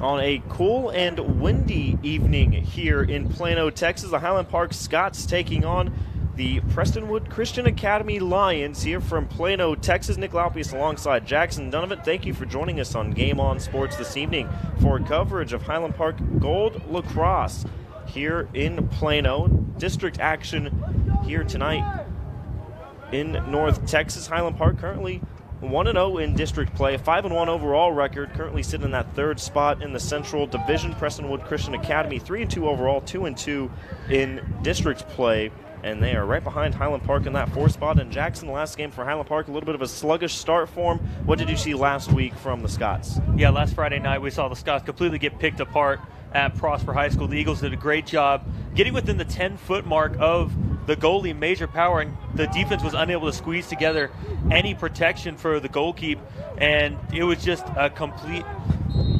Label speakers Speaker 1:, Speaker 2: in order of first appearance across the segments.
Speaker 1: On a cool and windy evening here in Plano, Texas, the Highland Park Scots taking on the Prestonwood Christian Academy Lions here from Plano, Texas. Nick Laupius alongside Jackson Donovan. Thank you for joining us on Game On Sports this evening for coverage of Highland Park Gold Lacrosse here in Plano. District action here tonight in North Texas. Highland Park currently 1-0 in district play, a 5-1 overall record, currently sitting in that third spot in the Central Division. Prestonwood Christian Academy 3-2 overall, 2-2 in district play, and they are right behind Highland Park in that fourth spot. And Jackson, the last game for Highland Park, a little bit of a sluggish start for them. What did you see last week from the Scots?
Speaker 2: Yeah, last Friday night we saw the Scots completely get picked apart at Prosper High School. The Eagles did a great job getting within the 10-foot mark of the goalie, Major Power, and the defense was unable to squeeze together any protection for the goalkeep, and it was just a complete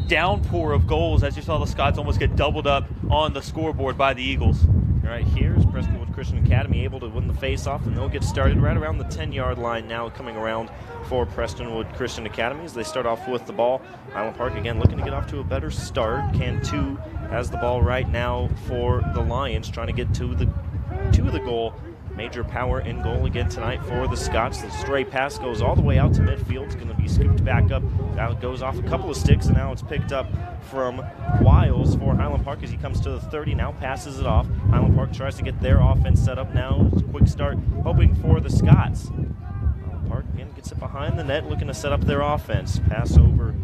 Speaker 2: downpour of goals as you saw the Scots almost get doubled up on the scoreboard by the Eagles.
Speaker 1: All right, here's Prestonwood Christian Academy able to win the face-off, and they'll get started right around the 10-yard line now, coming around for Prestonwood Christian Academy as they start off with the ball. Highland Park again looking to get off to a better start. Cantu has the ball right now for the Lions, trying to get to the goal. Major Power in goal again tonight for the Scots. The stray pass goes all the way out to midfield. It's going to be scooped back up. Now it goes off a couple of sticks, and now it's picked up from Wiles for Highland Park as he comes to the 30. Now passes it off. Highland Park tries to get their offense set up now. It's a quick start, hoping for the Scots. Highland Park again gets it behind the net, looking to set up their offense. Pass over.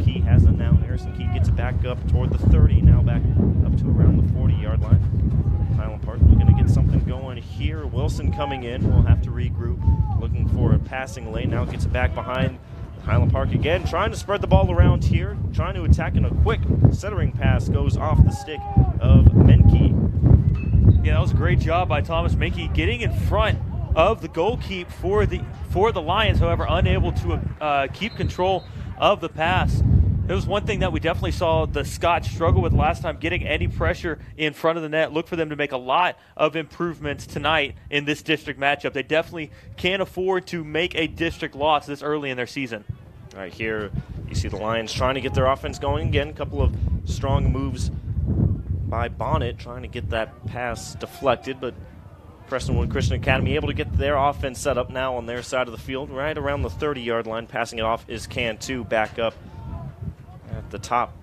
Speaker 1: Key has it now. Harrison Key gets it back up toward the 30. Now back up to around the 40-yard line. Highland Park looking to get something going here. Wilson coming in. We'll have to regroup. Looking for a passing lane. Now gets it back behind Highland Park again. Trying to spread the ball around here. Trying to attack, and a quick centering pass goes off the stick of Menke.
Speaker 2: Yeah, that was a great job by Thomas Menke getting in front of the goalkeep for the Lions, however, unable to keep control of the pass. It was one thing that we definitely saw the Scots struggle with last time, getting any pressure in front of the net. Look for them to make a lot of improvements tonight in this district matchup. They definitely can't afford to make a district loss this early in their season.
Speaker 1: Right here, you see the Lions trying to get their offense going again. A couple of strong moves by Bonnet, trying to get that pass deflected, but Prestonwood Christian Academy able to get their offense set up now on their side of the field, right around the 30-yard line. Passing it off is Cantu back up at the top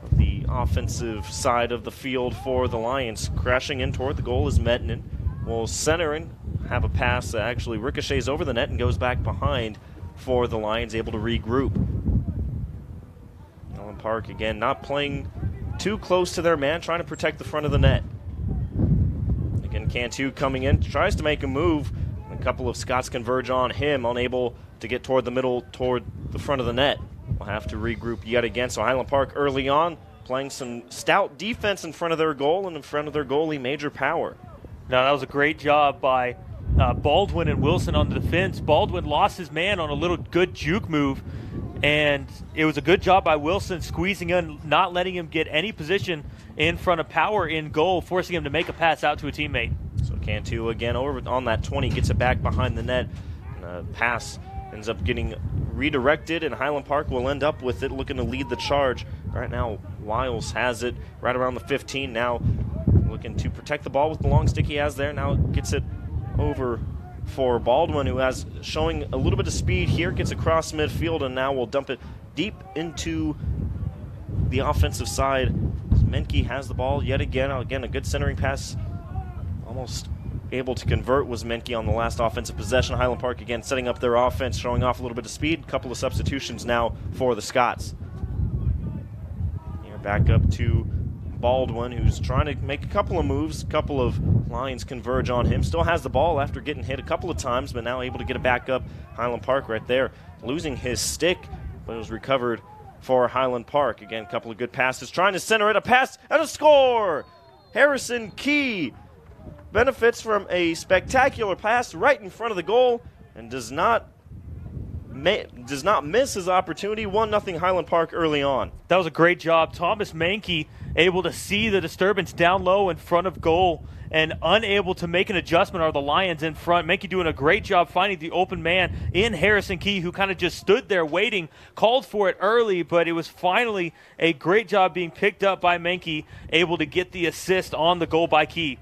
Speaker 1: of the offensive side of the field for the Lions. Crashing in toward the goal is Mettinen. Will center and have a pass that actually ricochets over the net and goes back behind for the Lions, able to regroup. Highland Park again not playing too close to their man, trying to protect the front of the net. Again, Cantu coming in, tries to make a move. A couple of Scots converge on him, unable to get toward the middle, toward the front of the net. We'll have to regroup yet again. So Highland Park early on playing some stout defense in front of their goal and in front of their goalie, Major Power.
Speaker 2: Now, that was a great job by Baldwin and Wilson on the defense. Baldwin lost his man on a little good juke move, and it was a good job by Wilson squeezing in, not letting him get any position in front of Power in goal, forcing him to make a pass out to a teammate.
Speaker 1: So Cantu again over on that 20, gets it back behind the net. And pass ends up getting redirected, and Highland Park will end up with it, looking to lead the charge. Right now, Wiles has it right around the 15. Now looking to protect the ball with the long stick he has there. Now gets it over for Baldwin, who has showing a little bit of speed here. Gets across midfield, and now will dump it deep into the offensive side. Menke has the ball yet again. Again, a good centering pass. Almost able to convert was Menke on the last offensive possession. Highland Park again setting up their offense, showing off a little bit of speed. A couple of substitutions now for the Scots. Here back up to Baldwin, who's trying to make a couple of moves. A couple of Lions converge on him. Still has the ball after getting hit a couple of times, but now able to get it back up. Highland Park right there, losing his stick, but it was recovered for Highland Park. Again, a couple of good passes. Trying to center it, a pass, and a score! Harrison Key benefits from a spectacular pass right in front of the goal and does not does not miss his opportunity. 1-0 Highland Park early on.
Speaker 2: That was a great job. Thomas Mankey able to see the disturbance down low in front of goal and unable to make an adjustment are the Lions in front. Mankey doing a great job finding the open man in Harrison Key, who kind of just stood there waiting, called for it early, but it was finally a great job being picked up by Mankey, able to get the assist on the goal by Key.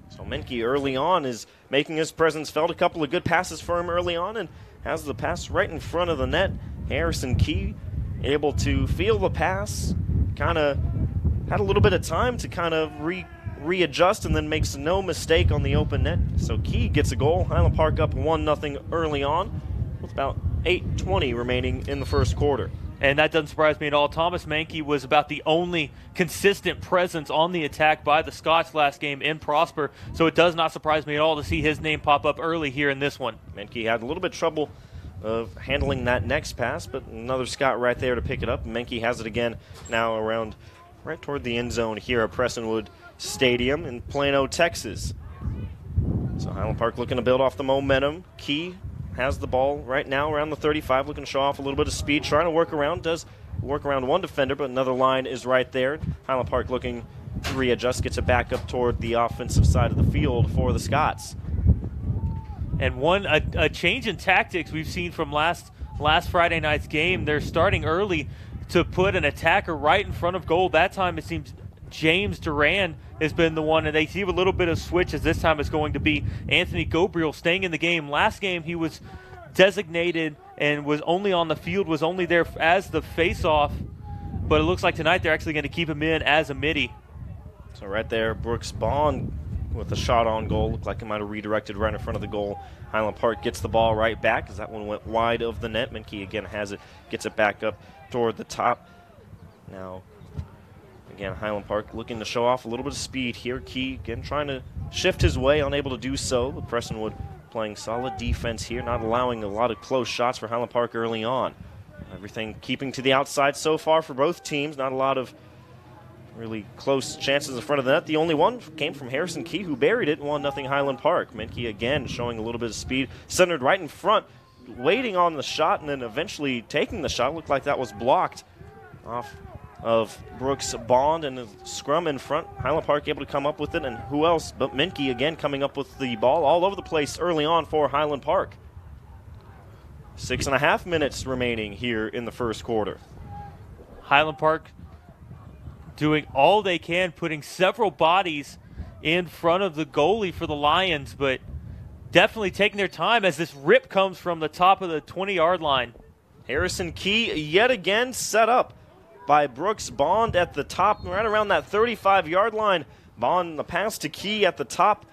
Speaker 1: So Mankey early on is making his presence felt. A couple of good passes for him early on and has the pass right in front of the net. Harrison Key able to feel the pass, kind of had a little bit of time to kind of readjust and then makes no mistake on the open net. So Key gets a goal. Highland Park up 1-0 early on with about 8:20 remaining in the first quarter.
Speaker 2: And that doesn't surprise me at all. Thomas Mankey was about the only consistent presence on the attack by the Scots last game in Prosper, so it does not surprise me at all to see his name pop up early here in this one.
Speaker 1: Mankey had a little bit of trouble of handling that next pass, but another Scot right there to pick it up. Mankey has it again now around right toward the end zone here at Prestonwood Stadium in Plano, Texas. So Highland Park looking to build off the momentum. Key has the ball right now around the 35, looking to show off a little bit of speed, trying to work around, does work around one defender, but another line is right there. Highland Park looking to readjust, gets it back up toward the offensive side of the field for the Scots.
Speaker 2: And a change in tactics we've seen from last Friday night's game. They're starting early to put an attacker right in front of goal. That time it seems James Duran has been the one, and they see a little bit of switch as this time it's going to be Anthony Gabriel staying in the game. Last game he was designated and was only on the field, was only there as the face-off, but it looks like tonight they're actually going to keep him in as a midi.
Speaker 1: So right there, Brooks Bond with a shot on goal. Looked like it might have redirected right in front of the goal. Highland Park gets the ball right back as that one went wide of the net. Mankey again has it, gets it back up toward the top. Now, again, Highland Park looking to show off a little bit of speed here. Key again trying to shift his way, unable to do so. But Prestonwood playing solid defense here, not allowing a lot of close shots for Highland Park early on. Everything keeping to the outside so far for both teams. Not a lot of really close chances in front of the net. The only one came from Harrison Key, who buried it. 1-0 Highland Park. Mankey again showing a little bit of speed, centered right in front, waiting on the shot, and then eventually taking the shot. Looked like that was blocked off of Brooks Bond, and the scrum in front. Highland Park able to come up with it, and who else but Mankey again coming up with the ball all over the place early on for Highland Park. 6.5 minutes remaining here in the first quarter.
Speaker 2: Highland Park doing all they can, putting several bodies in front of the goalie for the Lions, but definitely taking their time as this rip comes from the top of the 20-yard line.
Speaker 1: Harrison Key yet again set up by Brooks Bond at the top, right around that 35-yard line. Bond, the pass to Key at the top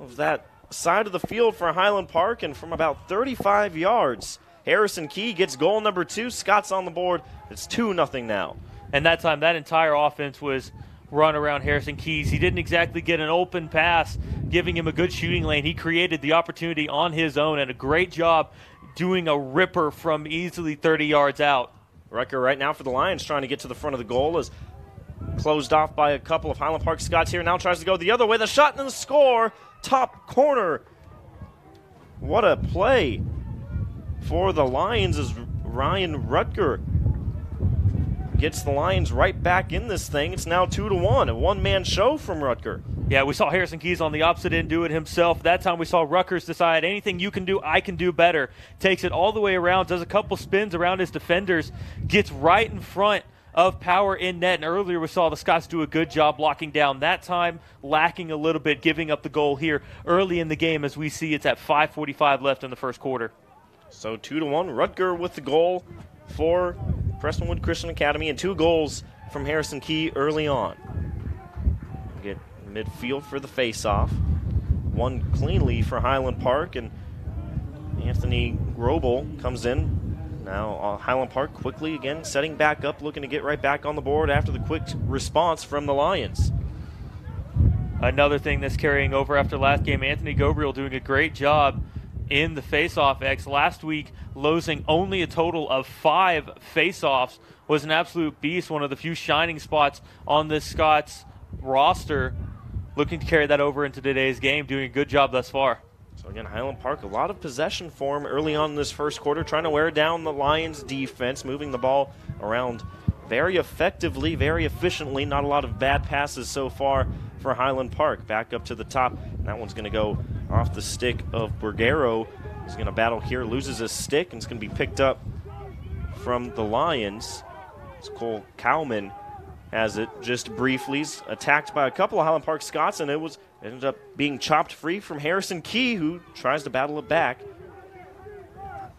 Speaker 1: of that side of the field for Highland Park, and from about 35 yards, Harrison Key gets goal number 2. Scott's on the board. It's 2-0 now.
Speaker 2: And that time, that entire offense was run around Harrison Keys. He didn't exactly get an open pass, giving him a good shooting lane. He created the opportunity on his own, and a great job doing a ripper from easily 30 yards out.
Speaker 1: Rucker right now for the Lions trying to get to the front of the goal is closed off by a couple of Highland Park Scots here. Now tries to go the other way. The shot and the score. Top corner. What a play for the Lions as Ryan Rutger gets the Lions right back in this thing. It's now 2-1, a one-man show from Rutger.
Speaker 2: Yeah, we saw Harrison Keys on the opposite end do it himself. That time we saw Rutgers decide anything you can do, I can do better. Takes it all the way around, does a couple spins around his defenders, gets right in front of Power in net. And earlier we saw the Scots do a good job blocking down. That time lacking a little bit, giving up the goal here early in the game as we see it's at 5:45 left in the first quarter.
Speaker 1: So 2-1, Rutger with the goal for Prestonwood Christian Academy, and 2 goals from Harrison Key early on. Get midfield for the face-off. One cleanly for Highland Park, and Anthony Grobel comes in. Now Highland Park quickly again setting back up, looking to get right back on the board after the quick response from the Lions.
Speaker 2: Another thing that's carrying over after last game, Anthony Gabriel doing a great job in the face-off X. Last week, losing only a total of 5 face-offs, was an absolute beast, one of the few shining spots on this Scots roster. Looking to carry that over into today's game, doing a good job thus far.
Speaker 1: So again, Highland Park, a lot of possession for him early on in this first quarter, trying to wear down the Lions defense, moving the ball around very effectively, very efficiently. Not a lot of bad passes so far for Highland Park. Back up to the top, and that one's going to go off the stick of Bergero. He's going to battle here, loses his stick, and it's going to be picked up from the Lions. It's Cole Cowman has it just briefly. He's attacked by a couple of Highland Park Scots, and it ended up being chopped free from Harrison Key, who tries to battle it back.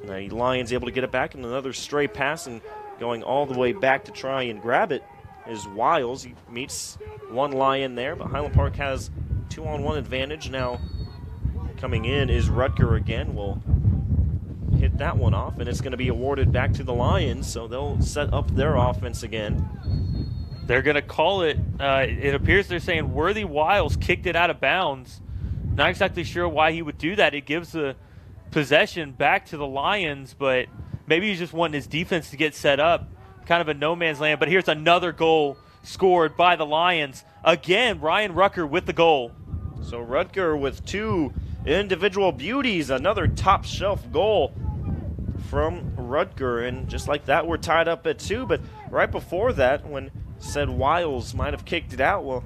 Speaker 1: The Lions able to get it back, and another stray pass, and going all the way back to try and grab it is Wiles. He meets one Lion there, but Highland Park has 2-on-1 advantage. Now coming in is Rutger again. Will hit that one off, and it's going to be awarded back to the Lions, so they'll set up their offense again.
Speaker 2: They're going to call it, it appears they're saying Worthy Wiles kicked it out of bounds. Not exactly sure why he would do that. It gives the possession back to the Lions, but maybe he's just wanting his defense to get set up, kind of a no man's land. But here's another goal scored by the Lions. Again, Ryan Rucker with the goal.
Speaker 1: So Rutger with two individual beauties, another top shelf goal from Rutger, and just like that, we're tied up at 2. But right before that, when said Wiles might have kicked it out, well,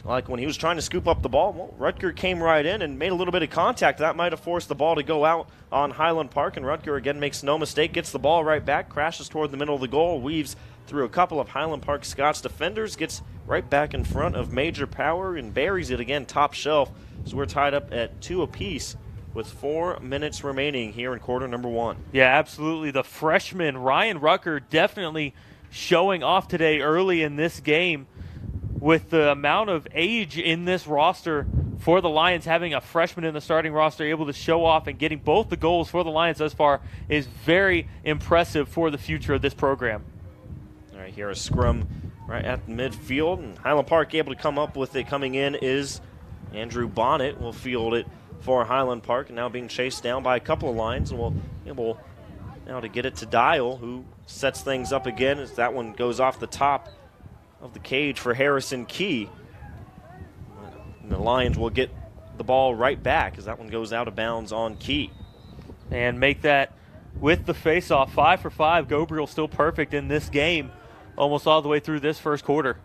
Speaker 1: like when he was trying to scoop up the ball, well, Rutger came right in and made a little bit of contact. That might have forced the ball to go out on Highland Park, and Rutger again makes no mistake, gets the ball right back, crashes toward the middle of the goal, weaves through a couple of Highland Park Scots defenders, gets right back in front of Major Power and buries it again top shelf. So we're tied up at 2 apiece with 4 minutes remaining here in quarter number 1.
Speaker 2: Yeah, absolutely. The freshman Ryan Rucker definitely showing off today early in this game. With the amount of age in this roster for the Lions, having a freshman in the starting roster able to show off and getting both the goals for the Lions thus far is very impressive for the future of this program.
Speaker 1: All right, here a scrum right at midfield, and Highland Park able to come up with it. Coming in is Andrew Bonnet. Will field it for Highland Park, and now being chased down by a couple of Lions, and we'll able now to get it to Dial, who sets things up again as that one goes off the top of the cage for Harrison Key. And the Lions will get the ball right back as that one goes out of bounds on Key.
Speaker 2: And make that with the face-off. 5 for 5. Gabriel still perfect in this game almost all the way through this first quarter.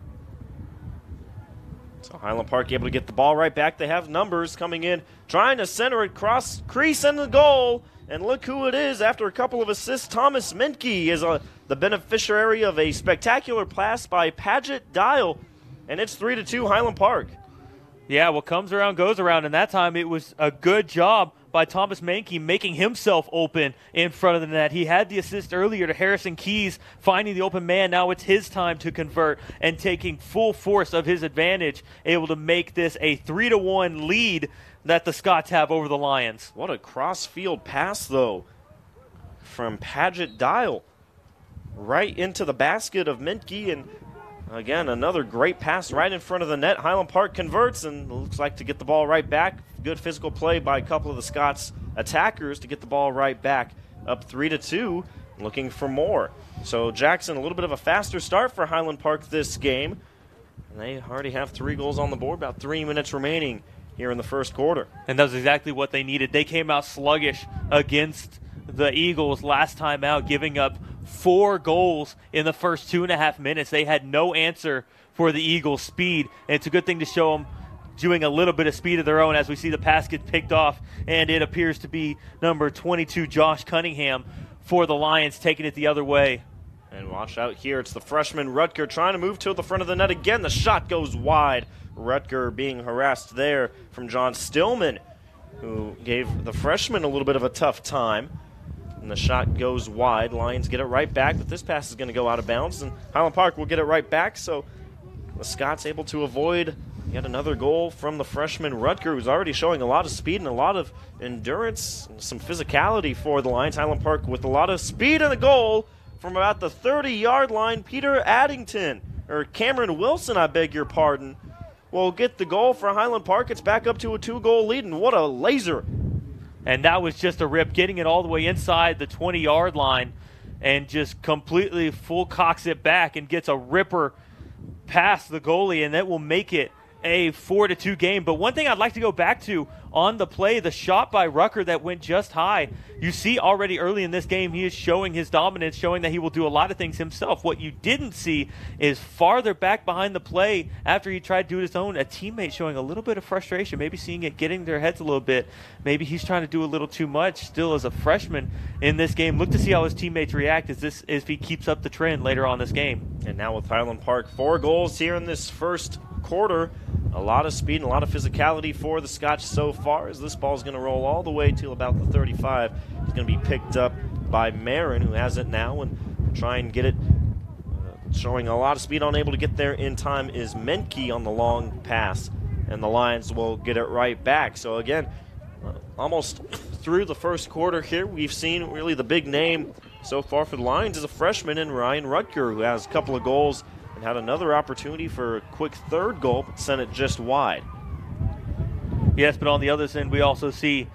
Speaker 1: So Highland Park able to get the ball right back. They have numbers coming in, trying to center it, cross crease in the goal. And look who it is after a couple of assists. Thomas Minke is the beneficiary of a spectacular pass by Paget Dial. And it's 3-2 Highland Park.
Speaker 2: Yeah, what comes around goes around. And that time it was a good job by Thomas Minke making himself open in front of the net. He had the assist earlier to Harrison Keys, finding the open man. Now it's his time to convert and taking full force of his advantage, able to make this a 3-1 lead that the Scots have over the Lions.
Speaker 1: What a cross-field pass, though, from Paget Dial right into the basket of Minke. And again, another great pass right in front of the net. Highland Park converts, and looks like to get the ball right back. Good physical play by a couple of the Scots attackers to get the ball right back. Up 3-2, looking for more. So Jackson, a little bit of a faster start for Highland Park this game. And they already have 3 goals on the board, about 3 minutes remaining here in the first quarter.
Speaker 2: And that was exactly what they needed. They came out sluggish against the Eagles last time out, giving up 4 goals in the first 2.5 minutes. They had no answer for the Eagles' speed, and it's a good thing to show them doing a little bit of speed of their own as we see the pass get picked off, and it appears to be number 22, Josh Cunningham, for the Lions, taking it the other way.
Speaker 1: And watch out here. It's the freshman Rutger trying to move to the front of the net again. The shot goes wide. Rutger being harassed there from John Stillman, who gave the freshman a little bit of a tough time. And the shot goes wide. Lions get it right back, but this pass is going to go out of bounds, and Highland Park will get it right back. So the Scots able to avoid yet another goal from the freshman Rutger, who's already showing a lot of speed and a lot of endurance and some physicality for the Lions. Highland Park with a lot of speed in the goal from about the 30-yard line. Peter Addington, or Cameron Wilson, I beg your pardon, will get the goal for Highland Park. It's back up to a 2-goal lead, and what a laser.
Speaker 2: And that was just a rip, getting it all the way inside the 20-yard line and just completely full cocks it back and gets a ripper past the goalie, and that will make it a 4-2 game. But one thing I'd like to go back to on the play. The shot by Rucker that went just high. You see already early in this game, he is showing his dominance, showing that he will do a lot of things himself. What you didn't see is farther back behind the play after he tried to do it his own, a teammate showing a little bit of frustration, maybe seeing it getting their heads a little bit. Maybe he's trying to do a little too much still as a freshman in this game. Look to see how his teammates react if he keeps up the trend later on this game.
Speaker 1: And now with Highland Park, 4 goals here in this first quarter. A lot of speed and a lot of physicality for the Scotch so far, as this ball is going to roll all the way to about the 35. It's going to be picked up by Marin, who has it now, and try and get it. Showing a lot of speed, unable to get there in time is Menke on the long pass, and the Lions will get it right back. So again, almost through the first quarter here, we've seen really the big name so far for the Lions is a freshman in Ryan Rutger, who has a couple of goals and had another opportunity for a quick third goal, but sent it just wide.
Speaker 2: Yes, but on the other end, we also see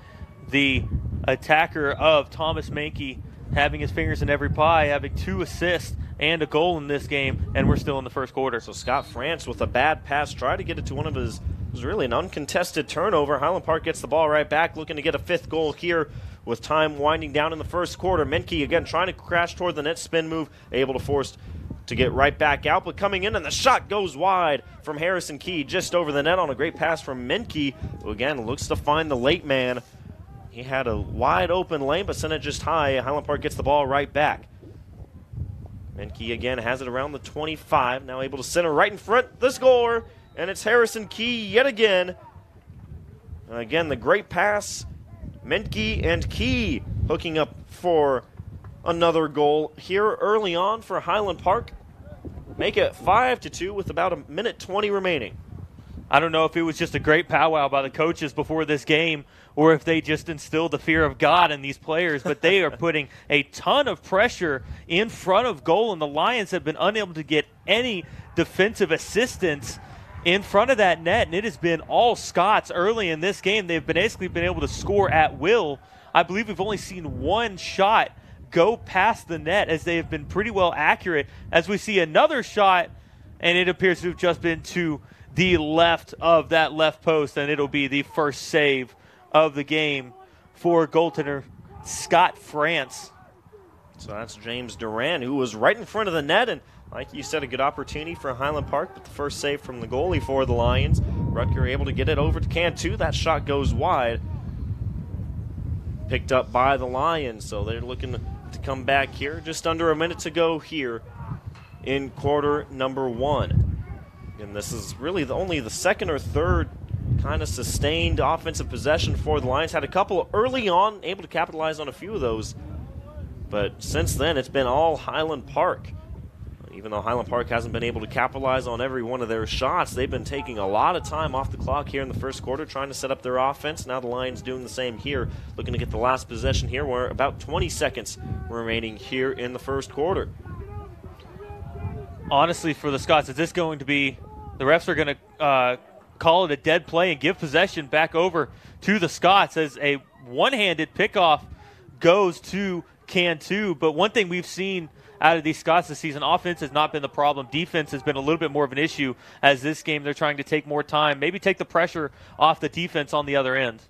Speaker 2: the attacker of Thomas Menke having his fingers in every pie, having 2 assists and a goal in this game, and we're still in the first quarter.
Speaker 1: So Scott France with a bad pass, tried to get it to one of his, it was really an uncontested turnover. Highland Park gets the ball right back, looking to get a 5th goal here with time winding down in the first quarter. Menke again trying to crash toward the net, spin move, able to force to get right back out, but coming in, and the shot goes wide from Harrison Key, just over the net on a great pass from Menke, who again looks to find the late man. He had a wide open lane, but sent it just high. Highland Park gets the ball right back. Menke again has it around the 25, now able to center right in front the score, and it's Harrison Key yet again. Again, the great pass. Menke and Key hooking up for another goal here early on for Highland Park. Make it 5-2 with about a minute 20 remaining.
Speaker 2: I don't know if it was just a great powwow by the coaches before this game or if they just instilled the fear of God in these players, but they are putting a ton of pressure in front of goal, and the Lions have been unable to get any defensive assistance in front of that net, and it has been all Scots early in this game. They've basically been able to score at will. I believe we've only seen one shot go past the net, as they have been pretty well accurate, as we see another shot, and it appears to have just been to the left of that left post, and it'll be the first save of the game for goaltender Scott France.
Speaker 1: So that's James Duran, who was right in front of the net, and like you said, a good opportunity for Highland Park, but the first save from the goalie for the Lions. Rutger able to get it over to Cantu. That shot goes wide. Picked up by the Lions, so they're looking to come back here. Just under a minute to go here in quarter number 1. And this is really only the second or third kind of sustained offensive possession for the Lions. Had a couple early on, able to capitalize on a few of those. But since then, it's been all Highland Park. Even though Highland Park hasn't been able to capitalize on every one of their shots, they've been taking a lot of time off the clock here in the first quarter, trying to set up their offense. Now the Lions doing the same here, looking to get the last possession here. We're about 20 seconds remaining here in the first quarter.
Speaker 2: Honestly, for the Scots, is this going to be, the refs are going to call it a dead play and give possession back over to the Scots as a one-handed pickoff goes to Cantu. But one thing we've seen out of these Scots this season, offense has not been the problem. Defense has been a little bit more of an issue, as this game they're trying to take more time, maybe take the pressure off the defense on the other end.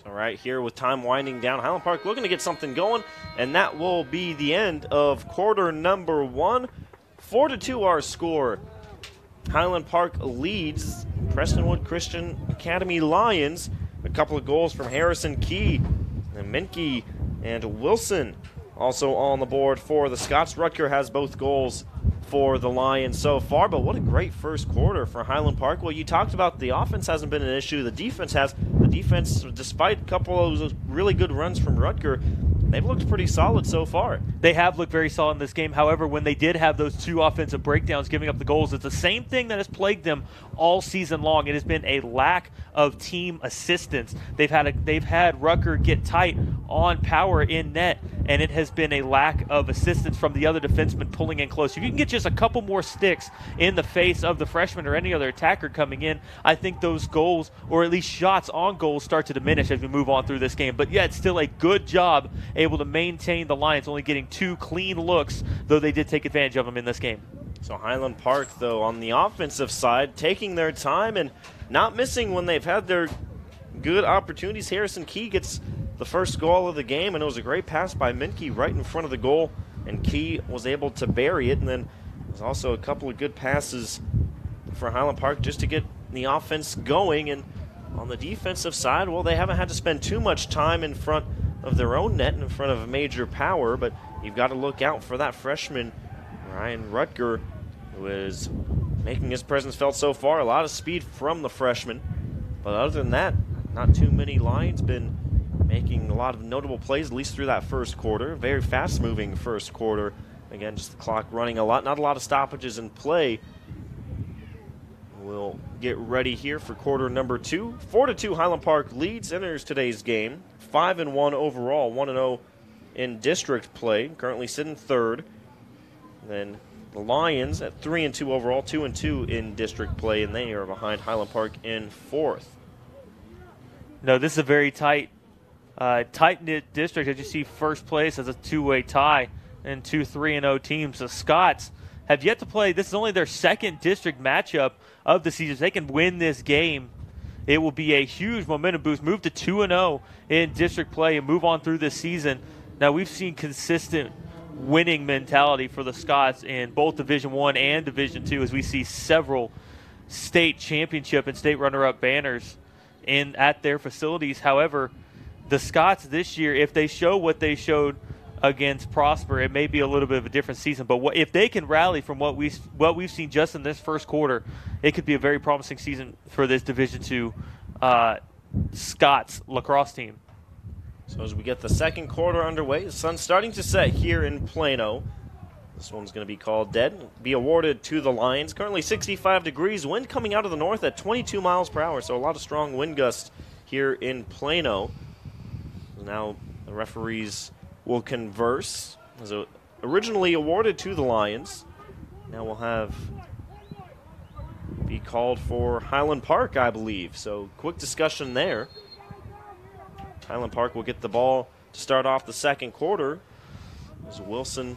Speaker 1: So right here with time winding down, Highland Park looking to get something going, and that will be the end of quarter number 1. 4-2 our score. Highland Park leads Prestonwood Christian Academy Lions. A couple of goals from Harrison Key and Menke and Wilson also on the board for the Scots. Rutger has both goals for the Lions so far, but what a great first quarter for Highland Park. Well, you talked about the offense hasn't been an issue. The defense has. The defense, despite a couple of those really good runs from Rutger, they've looked pretty solid so far.
Speaker 2: They have looked very solid in this game. However, when they did have those 2 offensive breakdowns giving up the goals, it's the same thing that has plagued them all season long. It has been a lack of team assistance. They've had Rutger get tight on power in net, and it has been a lack of assistance from the other defensemen pulling in close. If you can get just a couple more sticks in the face of the freshman or any other attacker coming in, I think those goals, or at least shots on goals, start to diminish as we move on through this game. But yeah, it's still a good job able to maintain the Lions, only getting 2 clean looks, though they did take advantage of them in this game.
Speaker 1: So Highland Park, though, on the offensive side, taking their time and not missing when they've had their good opportunities. Harrison Key gets the first goal of the game, and it was a great pass by Menke right in front of the goal, and Key was able to bury it. And then there's also a couple of good passes for Highland Park just to get the offense going. And on the defensive side, well, they haven't had to spend too much time in front of their own net, in front of a major power, but you've got to look out for that freshman, Ryan Rutger, who is making his presence felt so far. A lot of speed from the freshman, but other than that, not too many Lions been making a lot of notable plays, at least through that first quarter. Very fast-moving first quarter. Again, just the clock running a lot. Not a lot of stoppages in play. We'll get ready here for quarter number 2. 4-2 Highland Park leads, enters today's game. 5-1 overall, 1-0 in district play. Currently sitting third. Then the Lions at 3-2 overall, 2-2 in district play, and they are behind Highland Park in fourth.
Speaker 2: No, this is a very tight-knit district. As you see, first place as a two-way tie and 2 3-0 teams. The Scots have yet to play. This is only their second district matchup of the season. If they can win this game, it will be a huge momentum boost. Move to 2-0 in district play and move on through this season. Now, we've seen consistent winning mentality for the Scots in both Division I and Division II, as we see several state championship and state runner-up banners at their facilities. However, the Scots this year, if they show what they showed against Prosper, it may be a little bit of a different season. But if they can rally from what we've seen just in this first quarter, it could be a very promising season for this Division II Scots lacrosse team.
Speaker 1: So as we get the second quarter underway, the sun's starting to set here in Plano. This one's going to be called dead. Be awarded to the Lions. Currently 65 degrees. Wind coming out of the north at 22 miles per hour. So a lot of strong wind gusts here in Plano. Now the referees will converse. As originally awarded to the Lions. Now we'll have be called for Highland Park, I believe. So quick discussion there. Highland Park will get the ball to start off the second quarter. As Wilson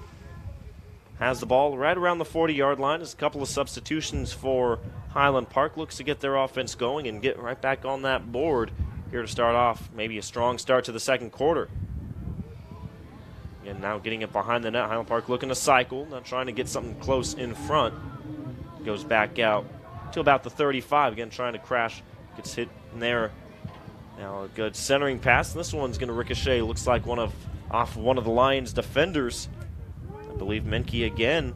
Speaker 1: has the ball right around the 40-yard line. There's a couple of substitutions for Highland Park. Looks to get their offense going and get right back on that board here to start off. Maybe a strong start to the second quarter. And now getting it behind the net. Highland Park looking to cycle, not trying to get something close in front. Goes back out to about the 35. Again, trying to crash. Gets hit in there. Now a good centering pass. This one's going to ricochet. Looks like off one of the Lions' defenders. I believe Menke again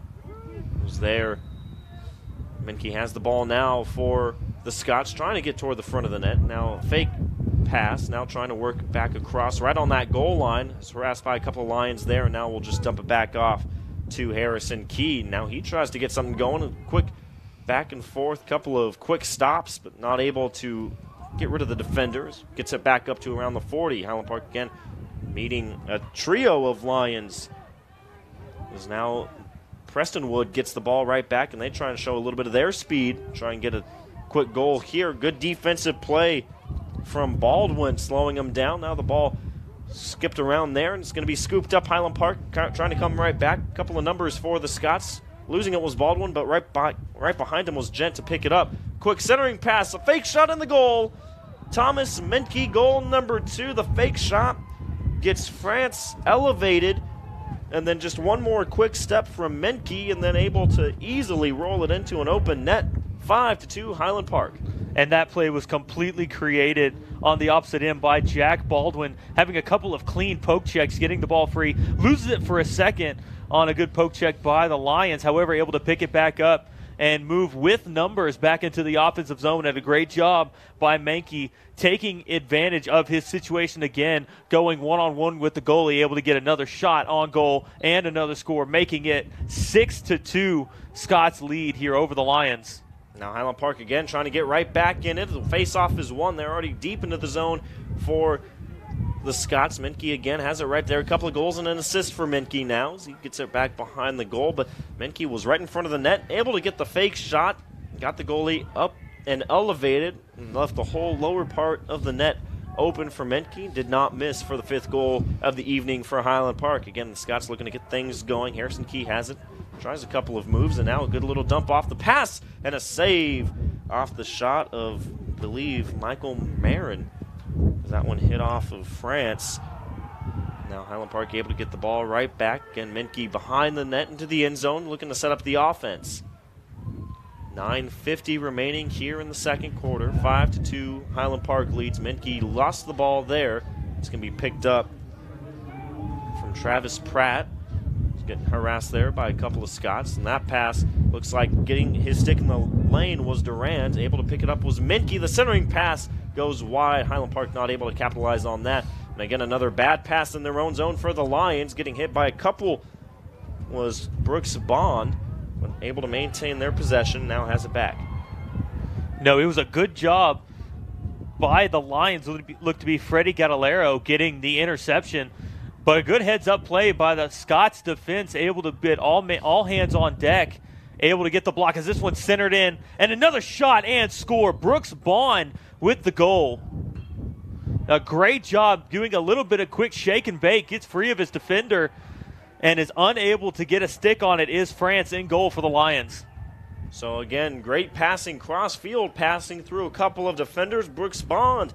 Speaker 1: was there. Menke has the ball now for the Scots, trying to get toward the front of the net. Now fake pass. Now trying to work back across right on that goal line. It's harassed by a couple of Lions there, and now we'll just dump it back off to Harrison Key. Now he tries to get something going. A quick back and forth, couple of quick stops, but not able to get rid of the defenders. Gets it back up to around the 40. Highland Park again meeting a trio of Lions. As now Prestonwood gets the ball right back, and they try and show a little bit of their speed. Try and get a quick goal here. Good defensive play from Baldwin, slowing them down. Now the ball skipped around there, and it's going to be scooped up. Highland Park trying to come right back. A couple of numbers for the Scots. Losing it was Baldwin, but right behind him was Gent to pick it up. Quick centering pass, a fake shot in the goal. Thomas Menke, goal number 2. The fake shot gets France elevated, and then just one more quick step from Menke, and then able to easily roll it into an open net. 5-2 Highland Park.
Speaker 2: And that play was completely created on the opposite end by Jack Baldwin, having a couple of clean poke checks, getting the ball free, loses it for a second on a good poke check by the Lions, however, able to pick it back up and move with numbers back into the offensive zone. Had a great job by Menke taking advantage of his situation again, going one-on-one with the goalie, able to get another shot on goal and another score, making it 6-2 Scots lead here over the Lions.
Speaker 1: Now Highland Park again trying to get right back in it. The face-off is won. They're already deep into the zone for the Scots. Menke again has it right there. A couple of goals and an assist for Menke now as he gets it back behind the goal. But Menke was right in front of the net, able to get the fake shot. Got the goalie up and elevated and left the whole lower part of the net open for Menke. Did not miss for the 5th goal of the evening for Highland Park. Again, the Scots looking to get things going. Harrison Key has it. Tries a couple of moves, and now a good little dump off the pass and a save off the shot of, I believe, Michael Marin. That one hit off of France. Now Highland Park able to get the ball right back, and Menke behind the net into the end zone, looking to set up the offense. 9:50 remaining here in the second quarter. 5-2 Highland Park leads. Menke lost the ball there. It's going to be picked up from Travis Pratt. He's getting harassed there by a couple of Scots, and that pass looks like getting his stick in the lane was Durand. Able to pick it up was Menke. The centering pass goes wide. Highland Park not able to capitalize on that. And again, another bad pass in their own zone for the Lions. Getting hit by a couple was Brooks Bond, but able to maintain their possession. Now has it back.
Speaker 2: No, it was a good job by the Lions. Looked to be Freddie Gadalero getting the interception, but a good heads-up play by the Scots defense, able to get all hands on deck, able to get the block as this one's centered in, and another shot and score. Brooks Bond with the goal. A great job doing a little bit of quick shake and bake, gets free of his defender, and is unable to get a stick on it. Is France in goal for the Lions.
Speaker 1: So again, great passing, cross-field passing through a couple of defenders. Brooks Bond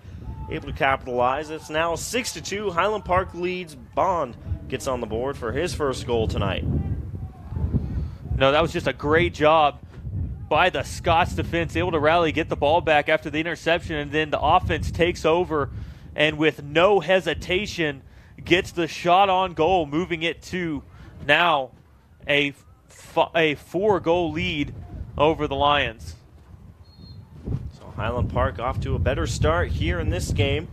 Speaker 1: able to capitalize. It's now 6-2. Highland Park leads. Bond gets on the board for his first goal tonight.
Speaker 2: No, that was just a great job by the Scots defense, able to rally, get the ball back after the interception, and then the offense takes over and with no hesitation gets the shot on goal, moving it to now a 4-goal lead over the Lions.
Speaker 1: So Highland Park off to a better start here in this game,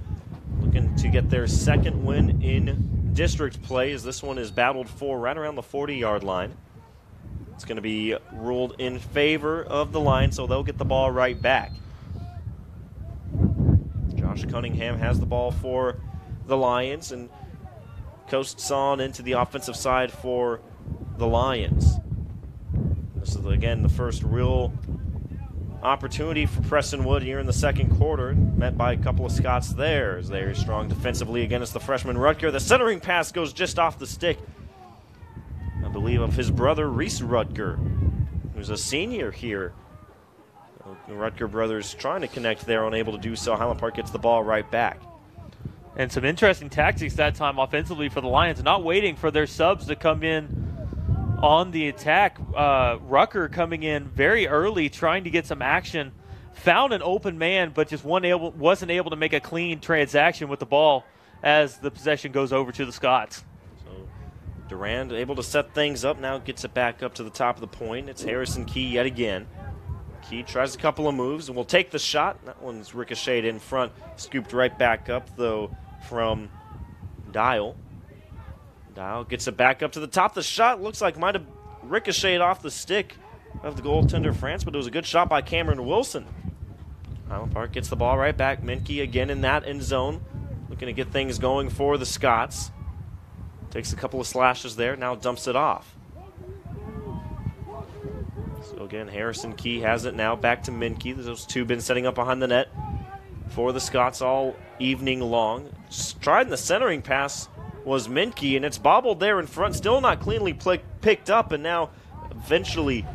Speaker 1: looking to get their second win in district play, as this one is battled for right around the 40-yard line. It's going to be ruled in favor of the Lions, so they'll get the ball right back. Josh Cunningham has the ball for the Lions and coasts on into the offensive side for the Lions. This is, again, the first real opportunity for Prestonwood here in the second quarter, met by a couple of Scots there, as they're strong defensively against the freshman Rutger. The centering pass goes just off the stick, I believe, of his brother Reese Rutger, who's a senior here. The Rutger brothers trying to connect there, unable to do so. Highland Park gets the ball right back.
Speaker 2: And some interesting tactics that time offensively for the Lions, not waiting for their subs to come in on the attack. Rucker coming in very early, trying to get some action. Found an open man, but just wasn't able to make a clean transaction with the ball as the possession goes over to the Scots.
Speaker 1: So Durand able to set things up, now gets it back up to the top of the point. It's Harrison Key yet again. Key tries a couple of moves and will take the shot. That one's ricocheted in front, scooped right back up, though, from Dial. Dial gets it back up to the top. The shot looks like might have ricocheted off the stick of the goaltender France, but it was a good shot by Cameron Wilson. Highland Park gets the ball right back. Menke again in that end zone, looking to get things going for the Scots. Takes a couple of slashes there, now dumps it off. So again, Harrison Key has it now back to Menke. Those two been setting up behind the net for the Scots all evening long. Trying the centering pass was Menke, and it's bobbled there in front, still not cleanly picked up, and now eventually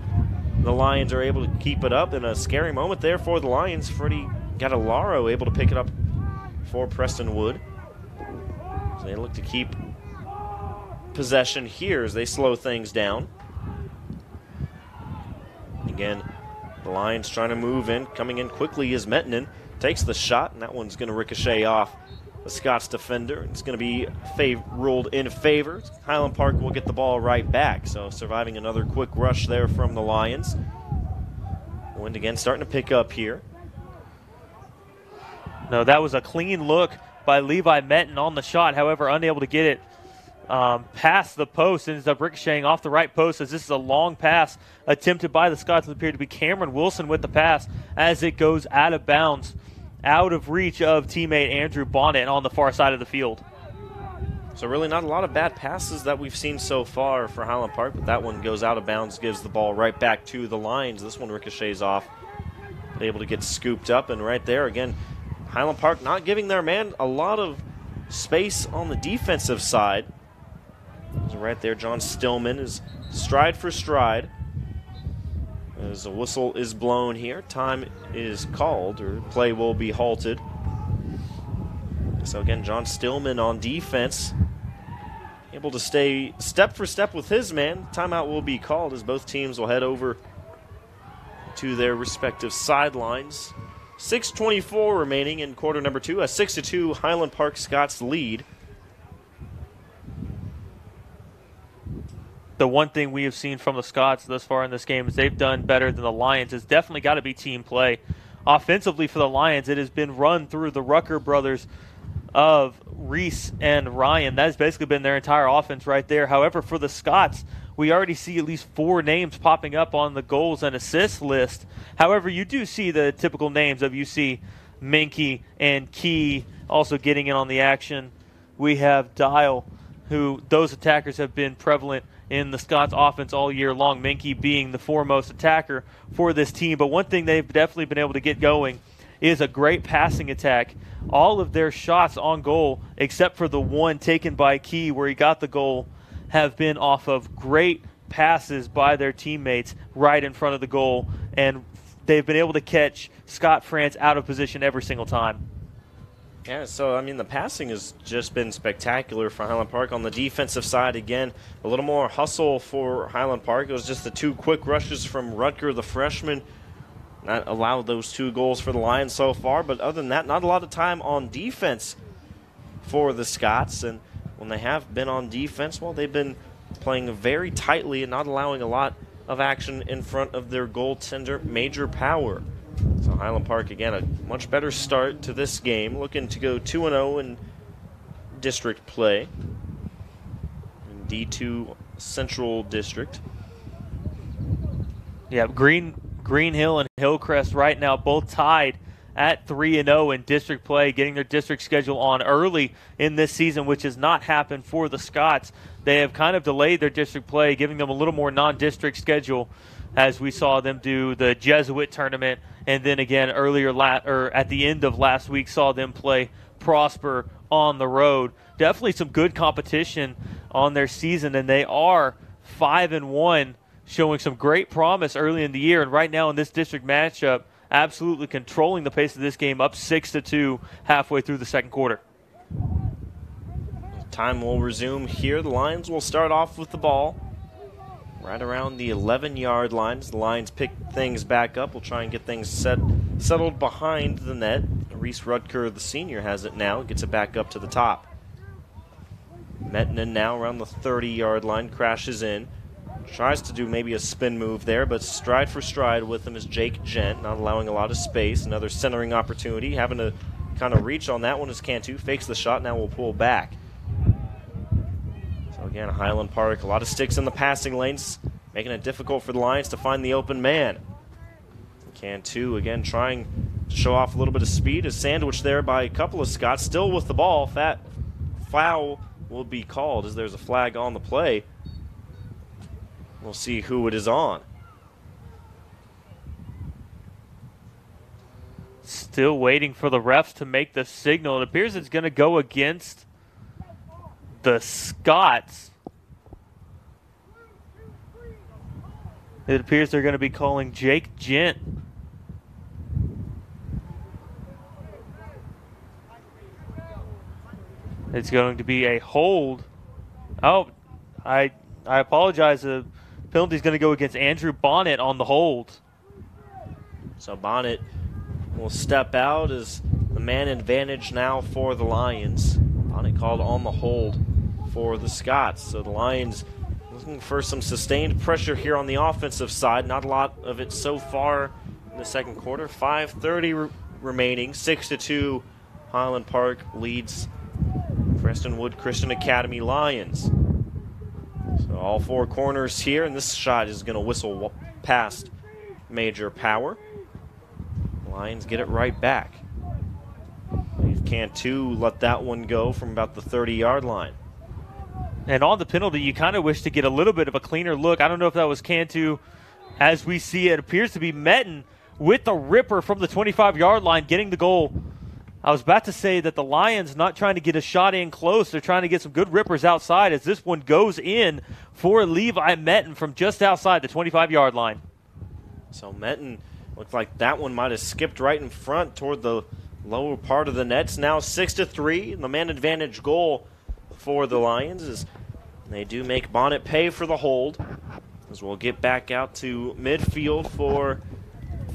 Speaker 1: the Lions are able to keep it up in a scary moment there for the Lions. Freddie Gadalaro able to pick it up for Prestonwood. So they look to keep possession here as they slow things down. Again, the Lions trying to move in. Coming in quickly is Mettinen. Takes the shot, and that one's going to ricochet off the Scots defender. It's going to be ruled in favor. Highland Park will get the ball right back. So surviving another quick rush there from the Lions. Wind again starting to pick up here.
Speaker 2: No, that was a clean look by Levi Metten on the shot. However, unable to get it past the post, ends up ricocheting off the right post, as this is a long pass attempted by the Scots. It appeared to be Cameron Wilson with the pass as it goes out of bounds, out of reach of teammate Andrew Bonnet on the far side of the field.
Speaker 1: So really not a lot of bad passes that we've seen so far for Highland Park, but that one goes out of bounds, gives the ball right back to the Lions. This one ricochets off, able to get scooped up, and right there again, Highland Park not giving their man a lot of space on the defensive side. So right there, John Stillman is stride for stride. As a whistle is blown here, time is called, or play will be halted. So again, John Stillman on defense, able to stay step for step with his man. Timeout will be called as both teams will head over to their respective sidelines. 6:24 remaining in quarter number 2. A 6-2 Highland Park Scots lead.
Speaker 2: The one thing we have seen from the Scots thus far in this game is they've done better than the Lions. It's definitely got to be team play. Offensively for the Lions, it has been run through the Rucker brothers of Reese and Ryan. That has basically been their entire offense right there. However, for the Scots, we already see at least 4 names popping up on the goals and assists list. However, you do see the typical names of you see Minky and Key also getting in on the action. We have Dial, who those attackers have been prevalent in the Scots offense all year long, Minky being the foremost attacker for this team. But one thing they've definitely been able to get going is a great passing attack. All of their shots on goal, except for the one taken by Key where he got the goal, have been off of great passes by their teammates right in front of the goal. And they've been able to catch Scott France out of position every single time.
Speaker 1: Yeah, so, I mean, the passing has just been spectacular for Highland Park. On the defensive side, again, a little more hustle for Highland Park. It was just the 2 quick rushes from Rutger, the freshman, that allowed those 2 goals for the Lions so far. But other than that, not a lot of time on defense for the Scots. And when they have been on defense, well, they've been playing very tightly and not allowing a lot of action in front of their goaltender, Major Power. So Highland Park, again, a much better start to this game, looking to go 2-0 in district play in D2 Central District.
Speaker 2: Yeah, Green Hill and Hillcrest right now both tied at 3-0 in district play, getting their district schedule on early in this season, which has not happened for the Scots. They have kind of delayed their district play, giving them a little more non-district schedule, as we saw them do the Jesuit tournament, and then again earlier at the end of last week saw them play Prosper on the road. Definitely some good competition on their season, and they are 5-1, showing some great promise early in the year. And right now in this district matchup, absolutely controlling the pace of this game, up 6-2 halfway through the second quarter.
Speaker 1: Time will resume here. The Lions will start off with the ball right around the 11-yard line. The Lions pick things back up. We'll try and get things settled behind the net. Reese Rutger, the senior, has it now. Gets it back up to the top. Mettinen now around the 30-yard line, crashes in. Tries to do maybe a spin move there, but stride for stride with him is Jake Gent, not allowing a lot of space. Another centering opportunity. Having to kind of reach on that one is Cantu. Fakes the shot, now will pull back. So again, Highland Park, a lot of sticks in the passing lanes, making it difficult for the Lions to find the open man. Cantu again trying to show off a little bit of speed. A sandwich there by a couple of Scots, still with the ball. Foul will be called as there's a flag on the play. We'll see who it is on.
Speaker 2: Still waiting for the refs to make the signal. It appears it's going to go against the Scots. It appears they're going to be calling Jake Gent. It's going to be a hold. Oh, I apologize. The penalty is going to go against Andrew Bonnet on the hold.
Speaker 1: So Bonnet will step out as the man advantage now for the Lions. Bonnet called on the hold for the Scots. So the Lions looking for some sustained pressure here on the offensive side. Not a lot of it so far in the second quarter. 5:30 remaining. 6-2 Highland Park leads Prestonwood Christian Academy Lions. So all 4 corners here, and this shot is going to whistle past Major Power. Lions get it right back. Cantu let that one go from about the 30-yard line.
Speaker 2: And on the penalty, you kind of wish to get a little bit of a cleaner look. I don't know if that was Cantu. As we see, it appears to be Metten with the ripper from the 25-yard line, getting the goal. I was about to say that the Lions not trying to get a shot in close. They're trying to get some good rippers outside as this one goes in for Levi Metten from just outside the 25-yard line.
Speaker 1: So Metten looked like that one might have skipped right in front toward the lower part of the net. It's now 6-3. The man advantage goal for the Lions is they do make Bonnet pay for the hold. As we'll get back out to midfield for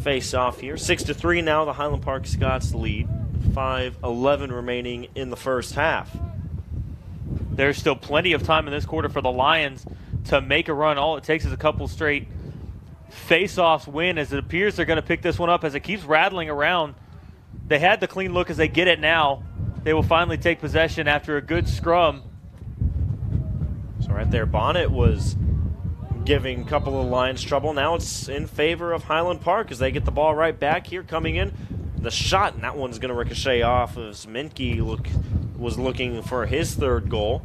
Speaker 1: face-off here. 6-3 now, the Highland Park Scots lead. 5:11 remaining in the first half.
Speaker 2: There's still plenty of time in this quarter for the Lions to make a run. All it takes is a couple straight face-offs win, as it appears they're going to pick this one up as it keeps rattling around. They had the clean look as they get it now. They will finally take possession after a good scrum.
Speaker 1: So right there, Bonnet was giving a couple of Lions trouble. Now it's in favor of Highland Park as they get the ball right back here. Coming in, the shot, and that one's going to ricochet off as Minke was looking for his third goal.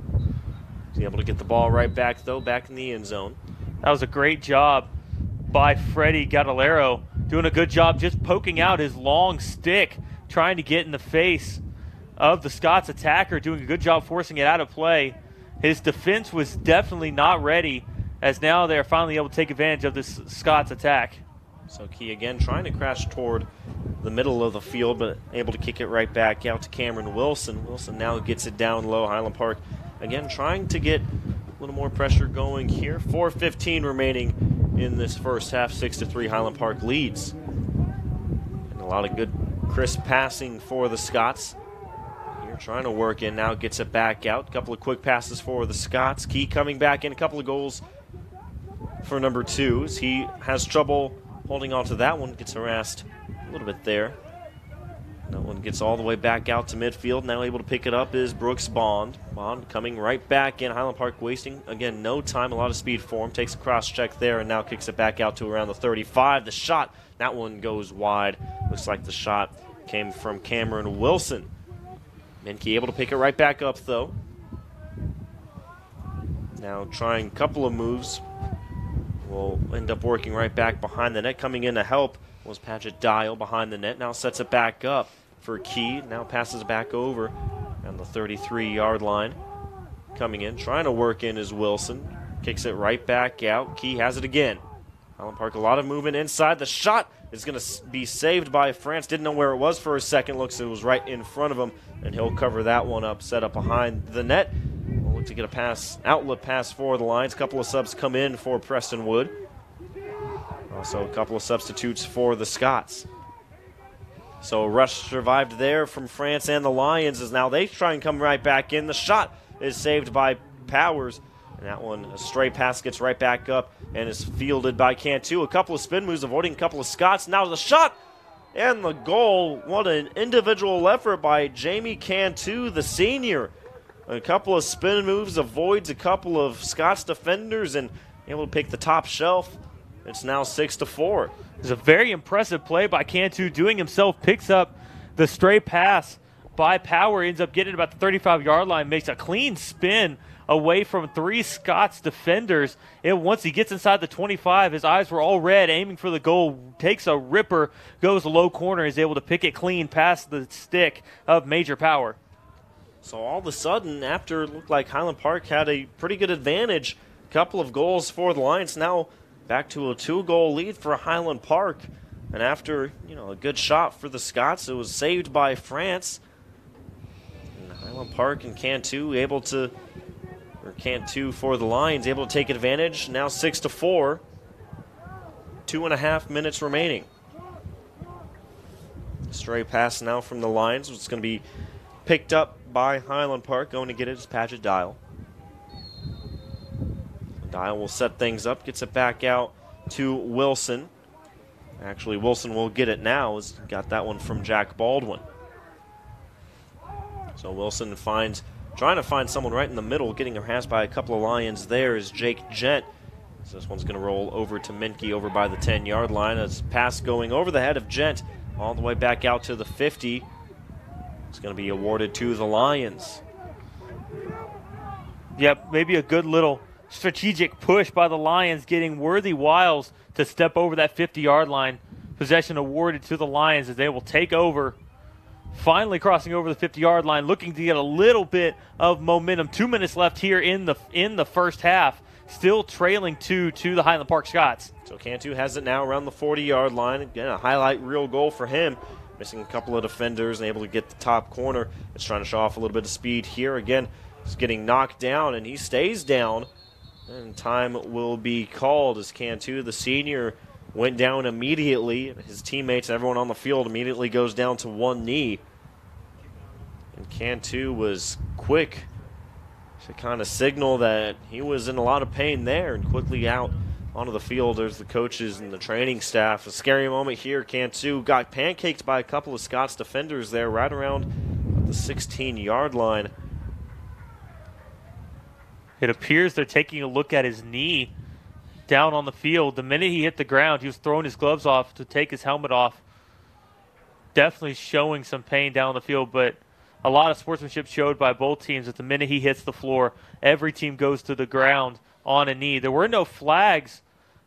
Speaker 1: He's able to get the ball right back, though, back in the end zone.
Speaker 2: That was a great job by Freddie Gadalero, doing a good job just poking out his long stick, trying to get in the face of the Scots attacker, doing a good job forcing it out of play. His defense was definitely not ready, as now they're finally able to take advantage of this Scots attack.
Speaker 1: So Key again trying to crash toward the middle of the field, but able to kick it right back out to Cameron Wilson. Wilson now gets it down low. Highland Park again trying to get a little more pressure going here. 4:15 remaining in this first half. 6-3 Highland Park leads. And a lot of good crisp passing for the Scots. Here trying to work in now, gets it back out. A couple of quick passes for the Scots. Key coming back in, a couple of goals for number 2 as he has trouble holding on to that one. Gets harassed a little bit there. That one gets all the way back out to midfield. Now able to pick it up is Brooks Bond. Bond coming right back in. Highland Park wasting, again, no time. A lot of speed for him. Takes a cross check there and now kicks it back out to around the 35. The shot, that one goes wide. Looks like the shot came from Cameron Wilson. Minke able to pick it right back up, though. Now trying a couple of moves. Will end up working right back behind the net. Coming in to help was Paget Dial behind the net. Now sets it back up for Key. Now passes it back over on the 33-yard line. Coming in, trying to work in is Wilson. Kicks it right back out. Key has it again. Highland Park, a lot of movement inside. The shot is going to be saved by France. Didn't know where it was for a second. Looks it was right in front of him, and he'll cover that one up. Set up behind the net. We'll look to get a pass, outlet pass for the Lions. A couple of subs come in for Prestonwood. Also a couple of substitutes for the Scots. So a rush survived there from France and the Lions as now they try and come right back in. The shot is saved by Powers. And that one, a stray pass, gets right back up and is fielded by Cantu. A couple of spin moves, avoiding a couple of Scots. Now the shot and the goal. What an individual effort by Jamie Cantu, the senior. A couple of spin moves, avoids a couple of Scots defenders and able to pick the top shelf. It's now 6-4.
Speaker 2: It's a very impressive play by Cantu, doing himself, picks up the stray pass by Power, ends up getting about the 35-yard line, makes a clean spin away from 3 Scots defenders. And once he gets inside the 25, his eyes were all red, aiming for the goal, takes a ripper, goes low corner, is able to pick it clean past the stick of Major Power.
Speaker 1: So all of a sudden, after it looked like Highland Park had a pretty good advantage, a couple of goals for the Lions, now back to a 2-goal lead for Highland Park. And after, a good shot for the Scots, it was saved by France. And Highland Park and Cantu Cantu for the Lions, able to take advantage. Now 6-4. 2.5 minutes remaining. Stray pass now from the Lions. It's going to be picked up by Highland Park. Going to get it is Paget Dial. Dial will set things up, gets it back out to Wilson. Actually, Wilson will get it now. He's got that one from Jack Baldwin. So Wilson trying to find someone right in the middle, getting harassed by a couple of Lions there is Jake Gent. So this one's going to roll over to Minke over by the 10-yard line. As pass going over the head of Gent all the way back out to the 50. It's going to be awarded to the Lions.
Speaker 2: Yep, maybe a good little strategic push by the Lions, getting Worthy Wiles to step over that 50-yard line. Possession awarded to the Lions as they will take over. Finally crossing over the 50-yard line, looking to get a little bit of momentum. 2 minutes left here in the first half. Still trailing to the Highland Park Scots.
Speaker 1: So Cantu has it now around the 40-yard line. Again, a highlight reel goal for him. missing a couple of defenders and able to get the top corner. It's trying to show off a little bit of speed here. Again, he's getting knocked down, and he stays down. And time will be called as Cantu, the senior, went down immediately. His teammates, everyone on the field, immediately goes down to one knee. And Cantu was quick to kind of signal that he was in a lot of pain there and quickly out onto the field. There's the coaches and the training staff. A scary moment here. Cantu got pancaked by a couple of Scots defenders there right around the 16-yard line.
Speaker 2: It appears they're taking a look at his knee down on the field. The minute he hit the ground, he was throwing his gloves off to take his helmet off. Definitely showing some pain down the field, but a lot of sportsmanship showed by both teams that the minute he hits the floor, every team goes to the ground on a knee. There were no flags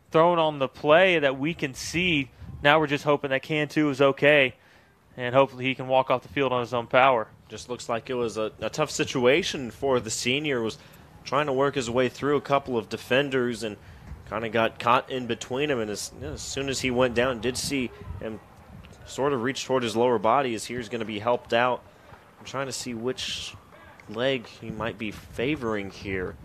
Speaker 2: thrown on the play that we can see. Now we're just hoping that Cantu is okay, and hopefully he can walk off the field on his own power.
Speaker 1: Just looks like it was a tough situation for the senior. Was trying to work his way through a couple of defenders and kind of got caught in between him. And as soon as he went down, did see him sort of reach toward his lower body as he's going to be helped out. I'm trying to see which leg he might be favoring here.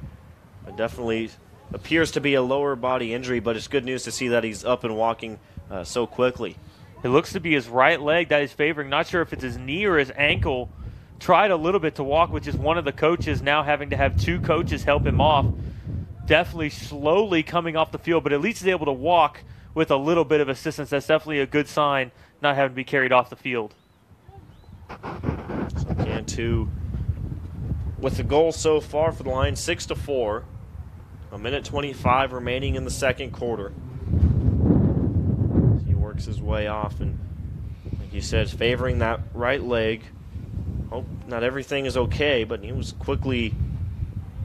Speaker 1: It definitely appears to be a lower body injury, but it's good news to see that he's up and walking so quickly.
Speaker 2: It looks to be his right leg that he's favoring. Not sure if it's his knee or his ankle. Tried a little bit to walk with just one of the coaches, now having to have two coaches help him off. Definitely slowly coming off the field, but at least he's able to walk with a little bit of assistance. That's definitely a good sign, not having to be carried off the field.
Speaker 1: So Cantu with the goal so far for the Lions, 6-4. A minute 25 remaining in the second quarter. He works his way off, and like you said, favoring that right leg. Hope not everything is okay, but he was quickly,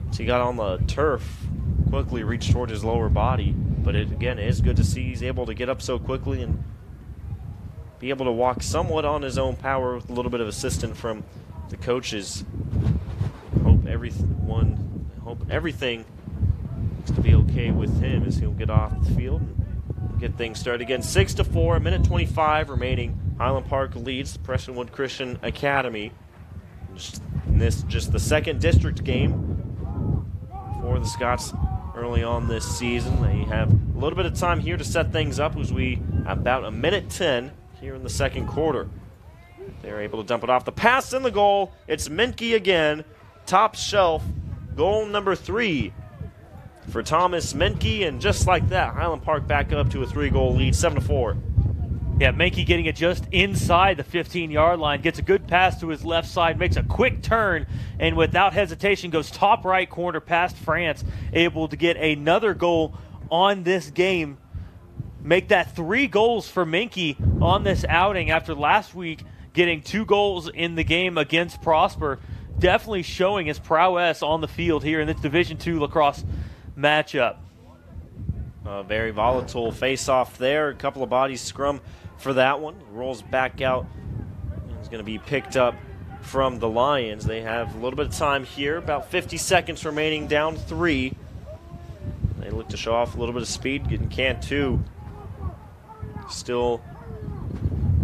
Speaker 1: as he got on the turf, quickly reached toward his lower body. But again, it is good to see he's able to get up so quickly and be able to walk somewhat on his own power with a little bit of assistance from the coaches. Hope everything is to be okay with him as he'll get off the field and get things started again. 6-4, a minute 25 remaining. Highland Park leads the Prestonwood Christian Academy. Just the second district game for the Scots early on this season. They have a little bit of time here to set things up as we about a minute 10 here in the second quarter. They're able to dump it off. The pass in the goal. It's Menke again. Top shelf. Goal number 3 for Thomas Menke. And just like that, Highland Park back up to a 3-goal lead, 7-4.
Speaker 2: Yeah, Menke getting it just inside the 15-yard line. Gets a good pass to his left side. Makes a quick turn. And without hesitation goes top right corner past France. Able to get another goal on this game. Make that 3 goals for Menke on this outing after last week getting 2 goals in the game against Prosper. Definitely showing his prowess on the field here in this Division II lacrosse matchup.
Speaker 1: A very volatile face-off there. A couple of bodies scrum for that one. Rolls back out. He's going to be picked up from the Lions. They have a little bit of time here. About 50 seconds remaining, down 3. They look to show off a little bit of speed. Getting Cantu still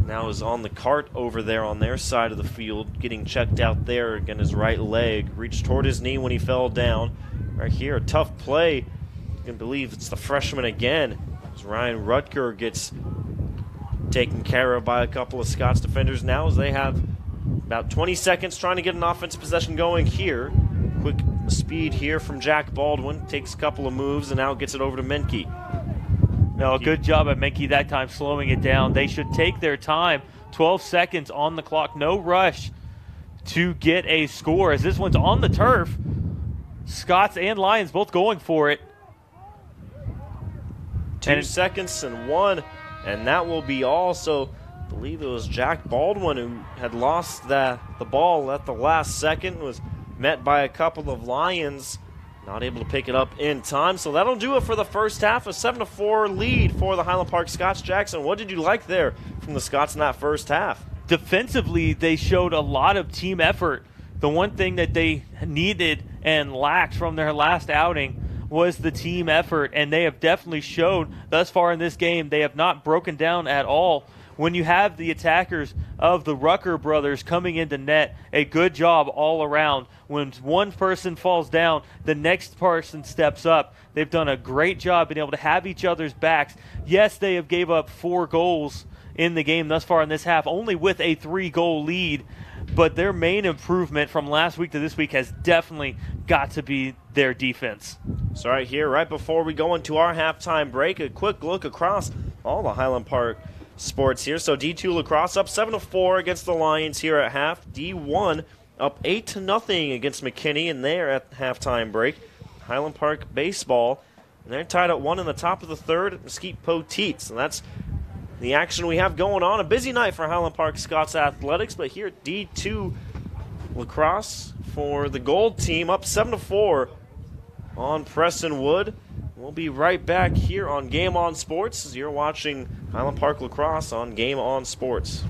Speaker 1: now is on the cart over there on their side of the field, getting checked out there. Again, his right leg reached toward his knee when he fell down. Right here, a tough play. You can believe it's the freshman again, as Ryan Rutger gets taken care of by a couple of Scots defenders now, as they have about 20 seconds trying to get an offensive possession going here. Quick speed here from Jack Baldwin. Takes a couple of moves and now gets it over to Menke.
Speaker 2: No, a good job at Menke that time slowing it down. They should take their time. 12 seconds on the clock. No rush to get a score as this one's on the turf. Scots and Lions both going for it.
Speaker 1: 2 seconds and 1, and that will be all. So I believe it was Jack Baldwin who had lost the ball at the last second, was met by a couple of Lions. Not able to pick it up in time. So that'll do it for the first half. A 7-4 lead for the Highland Park Scots. Jackson, what did you like there from the Scots in that first half?
Speaker 2: Defensively, they showed a lot of team effort. The one thing that they needed and lacked from their last outing was the team effort, and they have definitely showed thus far in this game. They have not broken down at all when you have the attackers of the Rucker brothers coming into net, a good job all around. When one person falls down, the next person steps up. They've done a great job being able to have each other's backs. Yes, they have gave up 4 goals in the game thus far in this half, only with a 3-goal lead. But their main improvement from last week to this week has definitely got to be their defense.
Speaker 1: So right here, right before we go into our halftime break, a quick look across all the Highland Park sports here. So D2 lacrosse up 7-4 against the Lions here at half. D1 up 8-0 against McKinney, and they're at halftime break. Highland Park baseball, and they're tied at 1 in the top of the third at Mesquite Poteets. And that's the action we have going on. A busy night for Highland Park Scots Athletics, but here at D2 lacrosse for the gold team, up 7-4 on Prestonwood. We'll be right back here on Game On Sports as you're watching Highland Park lacrosse on Game On Sports.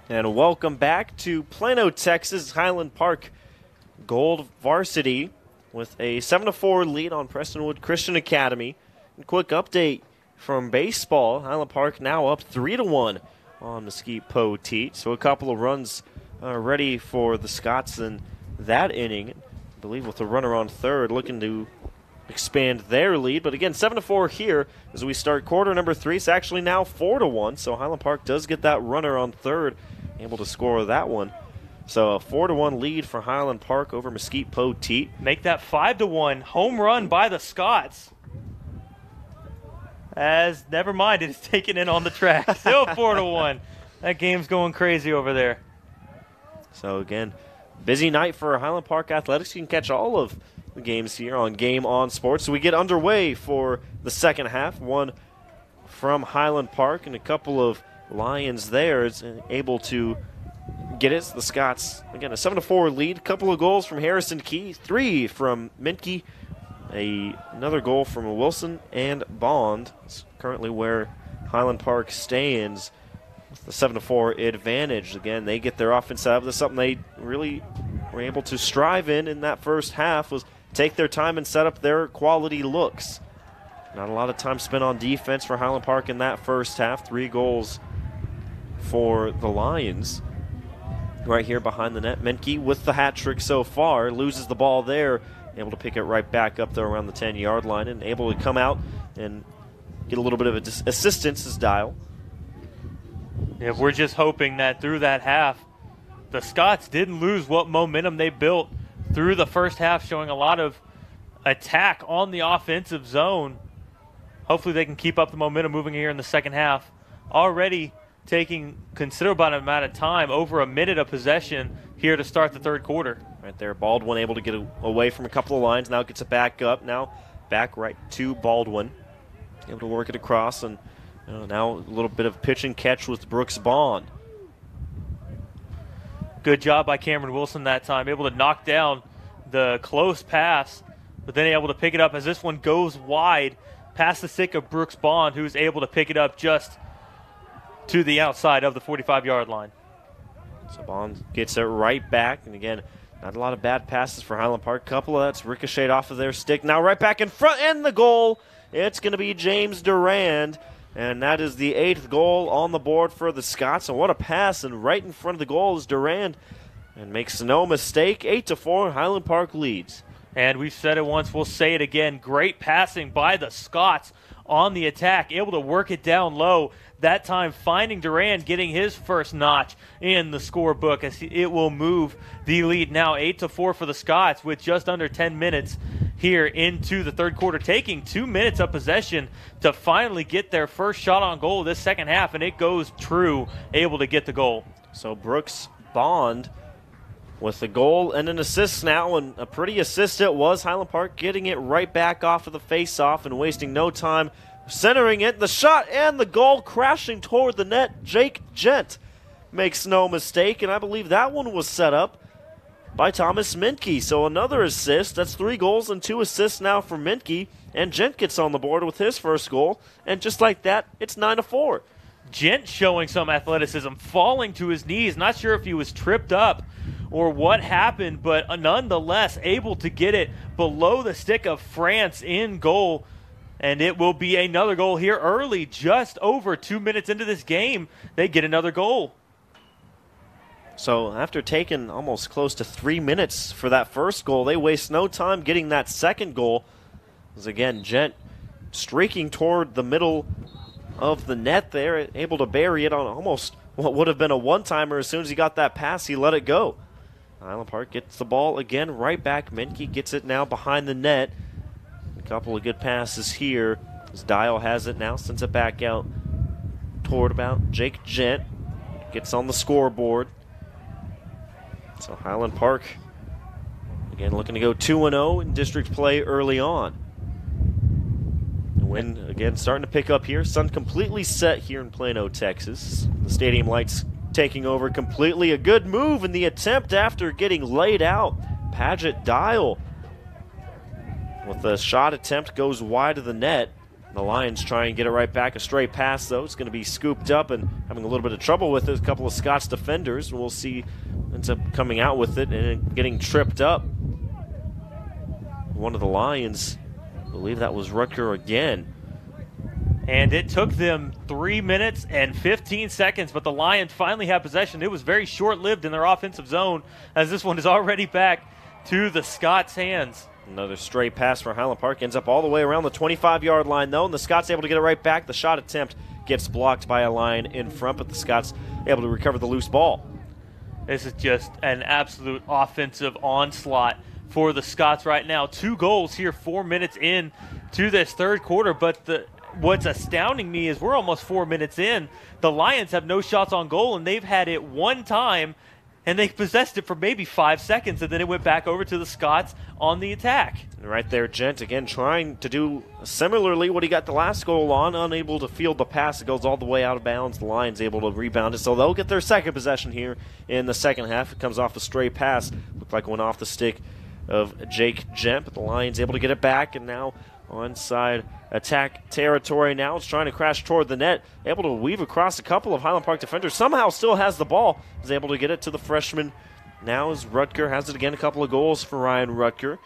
Speaker 1: And welcome back to Plano, Texas, Highland Park Gold Varsity with a 7-4 lead on Prestonwood Christian Academy. And quick update from baseball, Highland Park now up 3-1 on Mesquite Poteet. So a couple of runs ready for the Scots in that inning. I believe with a runner on third looking to expand their lead. But again, 7-4 here as we start quarter number 3. It's actually now 4-1. So Highland Park does get that runner on third, able to score that one. So a 4-1 lead for Highland Park over Mesquite Poteet.
Speaker 2: Make that 5-1 home run by the Scots. As, never mind, it is taken in on the track. Still 4-1. That game's going crazy over there.
Speaker 1: So again, busy night for Highland Park Athletics. You can catch all of the games here on Game On Sports. So we get underway for the second half. One from Highland Park and a couple of Lions there is able to get it. The Scots, again, a 7-4 lead. Couple of goals from Harrison Key, 3 from Minke, another goal from Wilson and Bond. It's currently where Highland Park stands with the 7-4 advantage. Again, they get their offense set up. That's something they really were able to strive in that first half, was take their time and set up their quality looks. Not a lot of time spent on defense for Highland Park in that first half. 3 goals for the Lions. Right here behind the net, Menke with the hat trick so far, loses the ball there, able to pick it right back up there around the 10-yard line and able to come out and get a little bit of assistance as Dial.
Speaker 2: Yeah, we're just hoping that through that half, the Scots didn't lose what momentum they built through the first half, showing a lot of attack on the offensive zone. Hopefully they can keep up the momentum moving here in the second half. Already taking considerable amount of time, over a minute of possession here to start the third quarter.
Speaker 1: Right there, Baldwin able to get away from a couple of lines. Now gets it back up. Now back right to Baldwin. Able to work it across, and now a little bit of pitch and catch with Brooks Bond.
Speaker 2: Good job by Cameron Wilson that time, able to knock down the close pass, but then able to pick it up as this one goes wide past the stick of Brooks Bond, who's able to pick it up just to the outside of the 45-yard line.
Speaker 1: So Bond gets it right back, and again, not a lot of bad passes for Highland Park. Couple of that's ricocheted off of their stick. Now right back in front, and the goal. It's going to be James Durand, and that is the 8th goal on the board for the Scots. And what a pass, and right in front of the goal is Durand, and makes no mistake. 8-4, Highland Park leads.
Speaker 2: And we've said it once, we'll say it again. Great passing by the Scots on the attack, able to work it down low. That time finding Duran, getting his first notch in the scorebook as it will move the lead now 8-4 for the Scots with just under 10 minutes here into the third quarter, taking 2 minutes of possession to finally get their first shot on goal this second half, and it goes true, able to get the goal.
Speaker 1: So Brooks Bond with the goal and an assist now, and a pretty assist it was. Highland Park getting it right back off of the face-off and wasting no time centering it. The shot and the goal crashing toward the net. Jake Gent makes no mistake, and I believe that one was set up by Thomas Minke. So another assist. That's 3 goals and 2 assists now for Minke, and Gent gets on the board with his first goal, and just like that, it's 9-4.
Speaker 2: Gent showing some athleticism, falling to his knees. Not sure if he was tripped up or what happened, but nonetheless able to get it below the stick of France in goal. And it will be another goal here early, just over 2 minutes into this game. They get another goal.
Speaker 1: So after taking almost close to 3 minutes for that first goal, they waste no time getting that second goal. As again, Gent streaking toward the middle of the net there, able to bury it on almost what would have been a one-timer. As soon as he got that pass, he let it go. Highland Park gets the ball again right back. Minke gets it now behind the net. A couple of good passes here as Dial has it now, sends it back out toward about Jake Gent. Gets on the scoreboard. So Highland Park, again, looking to go 2-0 in district play early on. The wind, again, starting to pick up here. Sun completely set here in Plano, Texas. The stadium lights taking over completely. A good move in the attempt after getting laid out. Paget Dial with the shot attempt goes wide of the net. The Lions try and get it right back. A straight pass, though. It's going to be scooped up and having a little bit of trouble with it. A couple of Scots defenders. We'll see. Ends up coming out with it and getting tripped up. One of the Lions, I believe that was Rutger again.
Speaker 2: And it took them 3 minutes and 15 seconds, but the Lions finally have possession. It was very short-lived in their offensive zone, as this one is already back to the Scots' hands.
Speaker 1: Another straight pass for Highland Park. Ends up all the way around the 25-yard line, though, and the Scots able to get it right back. The shot attempt gets blocked by a line in front, but the Scots able to recover the loose ball.
Speaker 2: This is just an absolute offensive onslaught for the Scots right now. 2 goals here 4 minutes in to this third quarter, but what's astounding me is we're almost 4 minutes in. The Lions have no shots on goal, and they've had it one time, and they possessed it for maybe 5 seconds, and then it went back over to the Scots on the attack.
Speaker 1: And right there, Gent again trying to do similarly what he got the last goal on, unable to field the pass. It goes all the way out of bounds. The Lions able to rebound it, so they'll get their second possession here in the second half. It comes off a straight pass. Looked like it went off the stick of Jake Gent, but the Lions able to get it back, and now onside attack territory now. It's trying to crash toward the net. Able to weave across a couple of Highland Park defenders. Somehow still has the ball. Is able to get it to the freshman. Now as Rutger has it again. A couple of goals for Ryan Rutger.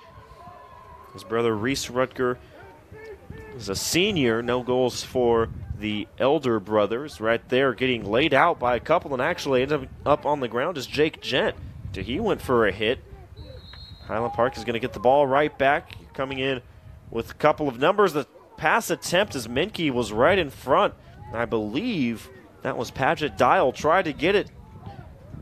Speaker 1: His brother Reese Rutger is a senior. No goals for the elder brothers. Right there getting laid out by a couple and actually ended up on the ground is Jake Gent. He went for a hit. Highland Park is going to get the ball right back. Coming in with a couple of numbers. The pass attempt as Minke was right in front. I believe that was Paget Dial. Tried to get it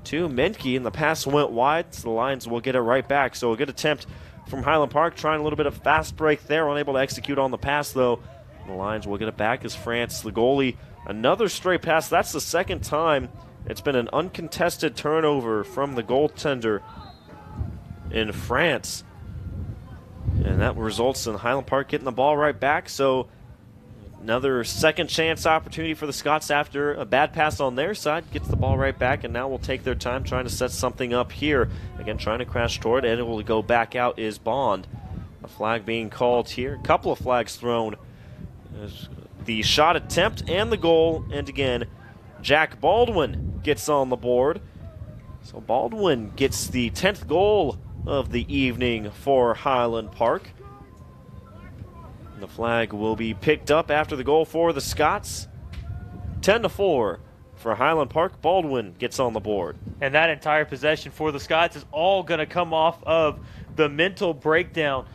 Speaker 1: to Minke, and the pass went wide, so the Lions will get it right back. So a good attempt from Highland Park, trying a little bit of fast break there. Unable to execute on the pass, though. The Lions will get it back as France, the goalie. Another straight pass. That's the second time it's been an uncontested turnover from the goaltender in France. And that results in Highland Park getting the ball right back. So another second chance opportunity for the Scots after a bad pass on their side. Gets the ball right back, and now will take their time trying to set something up here. Again, trying to crash toward it, and it will go back out is Bond. A flag being called here. A couple of flags thrown. The shot attempt and the goal. And again, Jack Baldwin gets on the board. So Baldwin gets the 10th goal of the evening for Highland Park. The flag will be picked up after the goal for the Scots. 10-4 for Highland Park. Baldwin gets on the board.
Speaker 2: And that entire possession for the Scots is all going to come off of the mental breakdown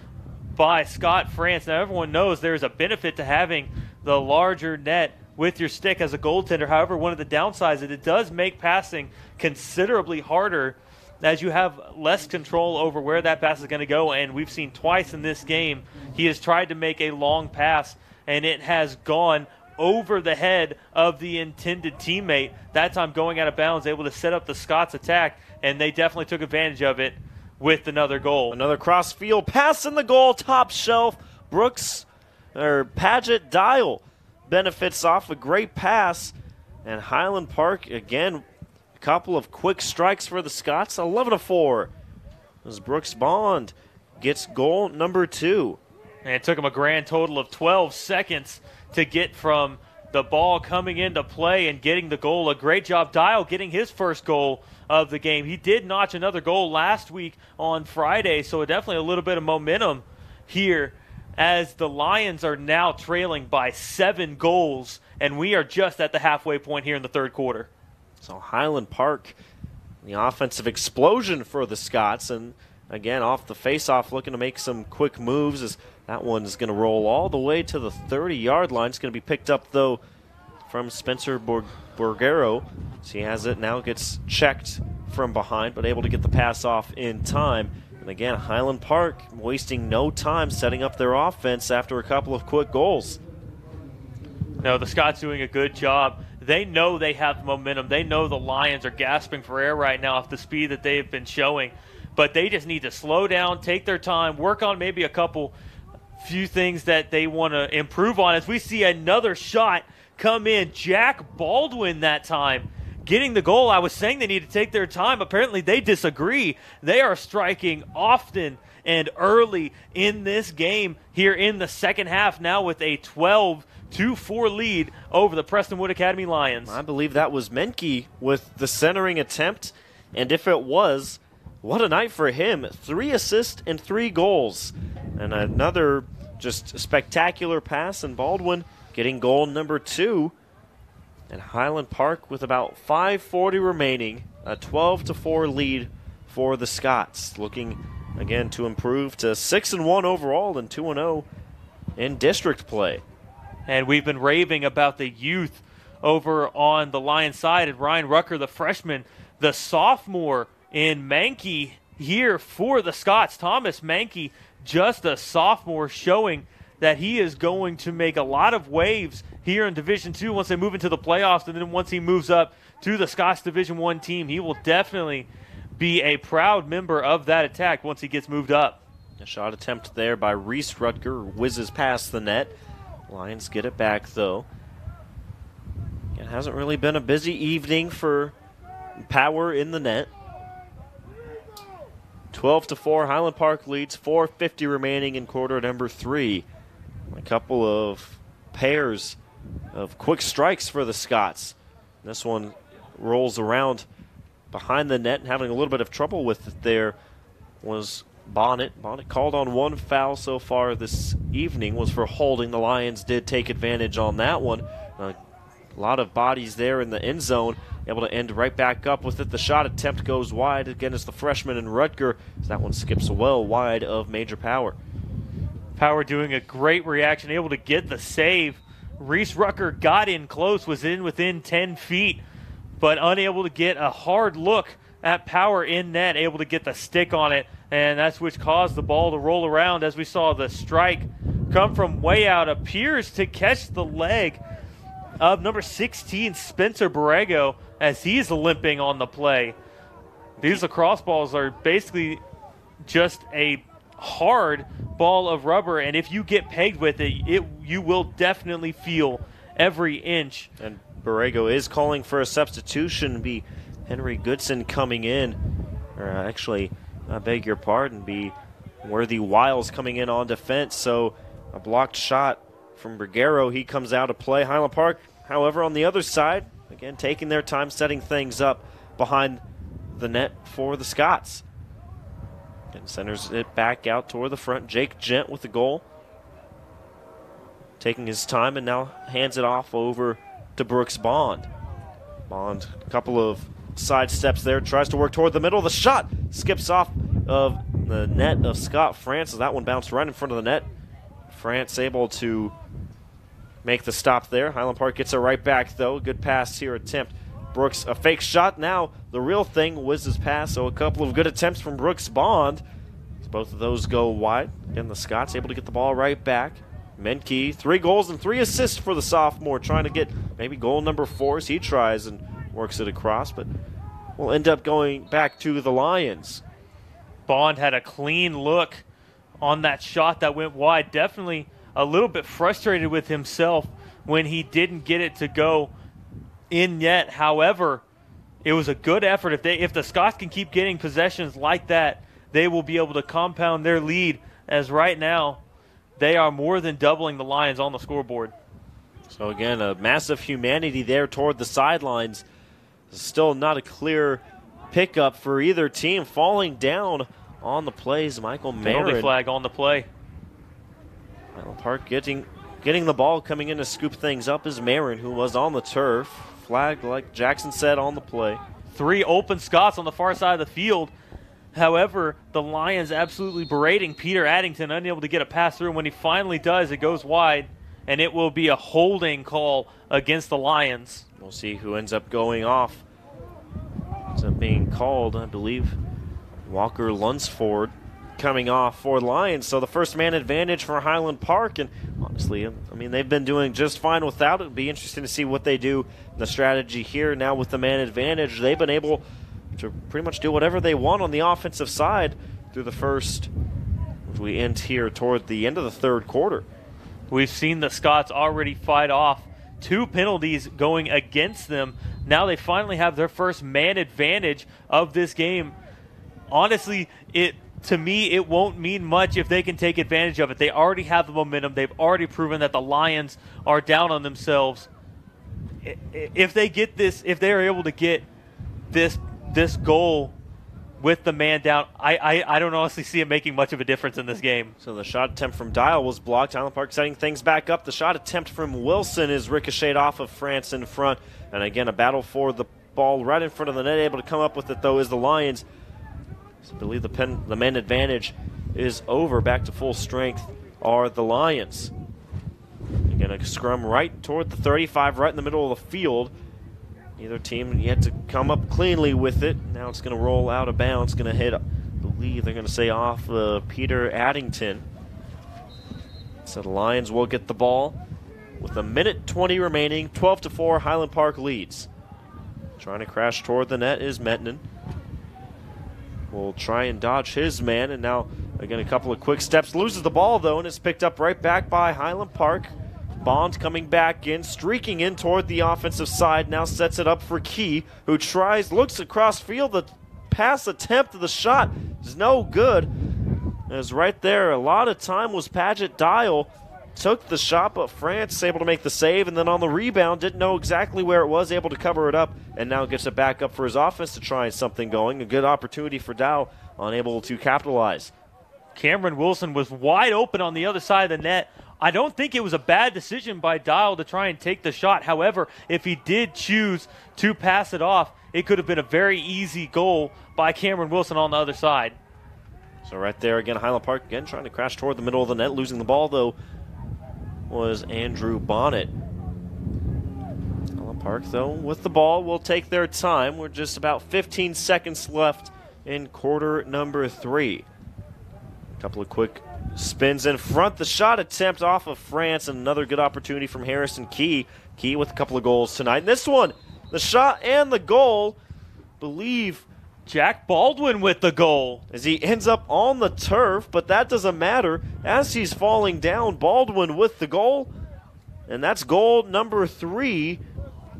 Speaker 2: by Scott France. Now, everyone knows there's a benefit to having the larger net with your stick as a goaltender. However, one of the downsides is it does make passing considerably harder as you have less control over where that pass is going to go. And we've seen twice in this game he has tried to make a long pass, and it has gone over the head of the intended teammate. That time going out of bounds, able to set up the Scots attack, and they definitely took advantage of it with another goal.
Speaker 1: Another cross-field pass in the goal, top shelf. Paget Dial benefits off a great pass. And Highland Park, again, a couple of quick strikes for the Scots. 11-4 as Brooks Bond gets goal number 2.
Speaker 2: And it took him a grand total of 12 seconds to get from the ball coming into play and getting the goal. A great job, Dial, getting his first goal of the game. He did notch another goal last week on Friday, so definitely a little bit of momentum here as the Lions are now trailing by 7 goals, and we are just at the halfway point here in the third quarter.
Speaker 1: So Highland Park, the offensive explosion for the Scots, and again off the face-off looking to make some quick moves as that one's going to roll all the way to the 30-yard line. It's going to be picked up, though, from Spencer Borgero. So he has it now, gets checked from behind, but able to get the pass off in time. And again, Highland Park wasting no time setting up their offense after a couple of quick goals.
Speaker 2: No, the Scots doing a good job. They know they have momentum. They know the Lions are gasping for air right now off the speed that they've been showing. But they just need to slow down, take their time, work on maybe a few things that they want to improve on. As we see another shot come in, Jack Baldwin that time getting the goal. I was saying they need to take their time. Apparently they disagree. They are striking often and early in this game here in the second half, now with a 12-4 lead over the Prestonwood Academy Lions.
Speaker 1: I believe that was Menke with the centering attempt, and if it was, what a night for him. 3 assists and 3 goals. And another just spectacular pass, and Baldwin getting goal number 2. And Highland Park with about 5:40 remaining, a 12-4 lead for the Scots. Looking, again, to improve to 6-1 overall and 2-0 in district play.
Speaker 2: And we've been raving about the youth over on the Lions side. And Ryan Rucker, the freshman, the sophomore in Mankey here for the Scots. Thomas Mankey, just a sophomore, showing that he is going to make a lot of waves here in Division II once they move into the playoffs, and then once he moves up to the Scots Division I team, he will definitely be a proud member of that attack once he gets moved up.
Speaker 1: A shot attempt there by Reese Rutger whizzes past the net. Lions get it back, though. It hasn't really been a busy evening for Power in the net. 12-4, Highland Park leads, 4:50 remaining in quarter number 3. A couple of pairs of quick strikes for the Scots. This one rolls around behind the net and having a little bit of trouble with it there was Bonnet. Bonnet called on 1 foul so far this evening, was for holding. The Lions did take advantage on that one. A lot of bodies there in the end zone, able to end right back up with it. The shot attempt goes wide. Again, it's the freshman in Rutger. That one skips well wide of Major Power.
Speaker 2: Power doing a great reaction, able to get the save. Reese Rucker got in close, was within 10 feet, but unable to get a hard look at Power in net, able to get the stick on it, and that's which caused the ball to roll around as we saw the strike come from way out, appears to catch the leg of number 16, Spencer Borrego, as he's limping on the play. These lacrosse balls are basically just a hard ball of rubber, and if you get pegged with it, you will definitely feel every inch.
Speaker 1: And Borrego is calling for a substitution. Be Henry Goodson coming in, or actually, I beg your pardon, be Worthy Wiles coming in on defense. So a blocked shot from Borrego. He comes out to play. Highland Park, however, on the other side, again taking their time setting things up behind the net for the Scots. And centers it back out toward the front. Jake Gent with the goal. Taking his time and now hands it off over to Brooks Bond. Bond, a couple of side steps there, tries to work toward the middle. The shot skips off of the net of Scott France. That one bounced right in front of the net. France able to make the stop there. Highland Park gets it right back, though. Good pass here attempt. Brooks, a fake shot. Now the real thing whizzes past, so a couple of good attempts from Brooks Bond. Both of those go wide. Again, the Scots able to get the ball right back. Menke, 3 goals and 3 assists for the sophomore, trying to get maybe goal number 4 as he tries and works it across, but we'll end up going back to the Lions.
Speaker 2: Bond had a clean look on that shot that went wide. Definitely a little bit frustrated with himself when he didn't get it to go in yet. However, it was a good effort. If the Scots can keep getting possessions like that, they will be able to compound their lead, as right now they are more than doubling the Lions on the scoreboard.
Speaker 1: So again, a massive humanity there toward the sidelines. Still not a clear pickup for either team. Falling down on the plays, Michael Marin.
Speaker 2: Penalty flag on the play.
Speaker 1: Highland Park getting the ball, coming in to scoop things up is Marin, who was on the turf. Flag, like Jackson said, on the play.
Speaker 2: 3 open Scots on the far side of the field. However, the Lions absolutely berating Peter Addington, unable to get a pass through. When he finally does, it goes wide, and it will be a holding call against the Lions.
Speaker 1: We'll see who ends up going off. Ends up being called, I believe, Walker Lunsford coming off for the Lions. So the first man advantage for Highland Park, and honestly, I mean, they've been doing just fine without it. It'll be interesting to see what they do in the strategy here. Now with the man advantage, they've been able to pretty much do whatever they want on the offensive side through the first, as we end here toward the end of the third quarter.
Speaker 2: We've seen the Scots already fight off 2 penalties going against them. Now they finally have their first man advantage of this game. Honestly, to me, it won't mean much if they can take advantage of it. They already have the momentum. They've already proven that the Lions are down on themselves. If they get this, if they are able to get this goal with the man down, I don't honestly see it making much of a difference in this game.
Speaker 1: So the shot attempt from Dial was blocked. Highland Park setting things back up. The shot attempt from Wilson is ricocheted off of France in front. And again, a battle for the ball right in front of the net. Able to come up with it, though, is the Lions. So I believe the man advantage is over. Back to full strength are the Lions. Again, a scrum right toward the 35, right in the middle of the field. Neither team yet to come up cleanly with it. Now it's going to roll out of bounds. Going to hit, I believe they're going to say off Peter Addington. So the Lions will get the ball with 1:20 remaining. 12-4, Highland Park leads. Trying to crash toward the net is Mettinen. Will try and dodge his man, and now again a couple of quick steps. Loses the ball, though, and it's picked up right back by Highland Park. Bond coming back in, streaking in toward the offensive side, now sets it up for Key, who looks across field. The pass attempt of the shot is no good. It was right there. A lot of time was Paget Dial. Took the shot, but France able to make the save, and then on the rebound, didn't know exactly where it was, able to cover it up, and now gets it back up for his offense to try something going. A good opportunity for Dow, unable to capitalize.
Speaker 2: Cameron Wilson was wide open on the other side of the net. I don't think it was a bad decision by Dial to try and take the shot. However, if he did choose to pass it off, it could have been a very easy goal by Cameron Wilson on the other side.
Speaker 1: So right there again, Highland Park again trying to crash toward the middle of the net. Losing the ball, though, was Andrew Bonnet. Highland Park, though, with the ball will take their time. We're just about 15 seconds left in quarter number 3. A couple of quick spins in front. The shot attempt off of France, and another good opportunity from Harrison Key. Key with a couple of goals tonight. And this one, the shot and the goal, believe
Speaker 2: Jack Baldwin with the goal.
Speaker 1: As he ends up on the turf, but that doesn't matter. As he's falling down, Baldwin with the goal. And that's goal number 3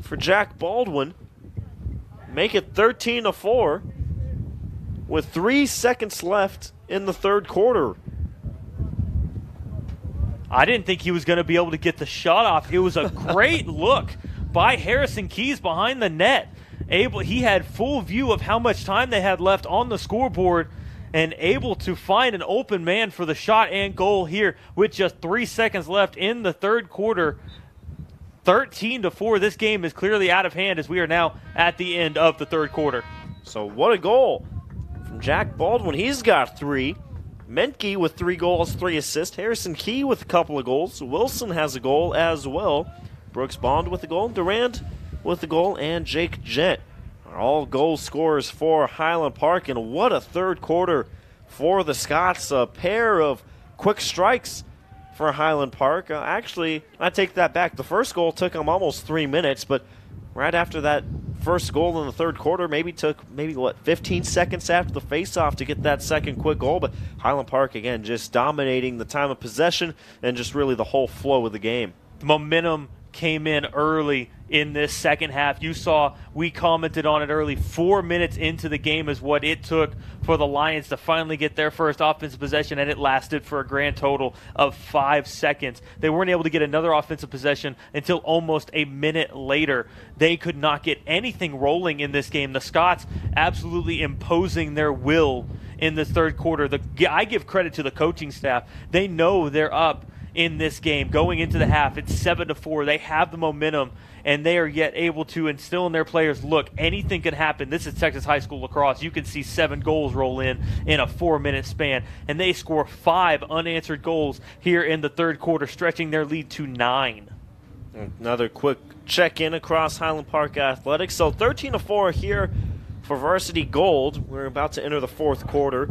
Speaker 1: for Jack Baldwin. Make it 13-4 with 3 seconds left in the third quarter.
Speaker 2: I didn't think he was going to be able to get the shot off. It was a great look by Harrison Keys behind the net. He had full view of how much time they had left on the scoreboard and able to find an open man for the shot and goal here with just 3 seconds left in the third quarter. 13-4. This game is clearly out of hand as we are now at the end of the third quarter.
Speaker 1: So what a goal from from Jack Baldwin. He's got 3. Menke with 3 goals, 3 assists. Harrison Key with a couple of goals. Wilson has a goal as well. Brooks Bond with a goal. Durant with a goal. And Jake Jett are all goal scorers for Highland Park. And what a third quarter for the Scots. A pair of quick strikes for Highland Park. Actually, I take that back. The first goal took them almost 3 minutes, but right after that first goal in the third quarter, took 15 seconds after the faceoff to get that second quick goal. But Highland Park, again, just dominating the time of possession and just really the whole flow of the game.
Speaker 2: The momentum came in early in this second half. You saw, we commented on it early, 4 minutes into the game is what it took for the Lions to finally get their first offensive possession, and it lasted for a grand total of 5 seconds. They weren't able to get another offensive possession until almost a minute later. They could not get anything rolling in this game. The Scots absolutely imposing their will in the third quarter. I give credit to the coaching staff. They know they're up in this game going into the half. It's 7-4. They have the momentum, and they are yet able to instill in their players, look, anything can happen. This is Texas high school lacrosse. You can see 7 goals roll in a 4-minute span, and they score 5 unanswered goals here in the third quarter, stretching their lead to 9.
Speaker 1: Another quick check-in across Highland Park Athletics. So 13-4 here for Varsity Gold. We're about to enter the fourth quarter.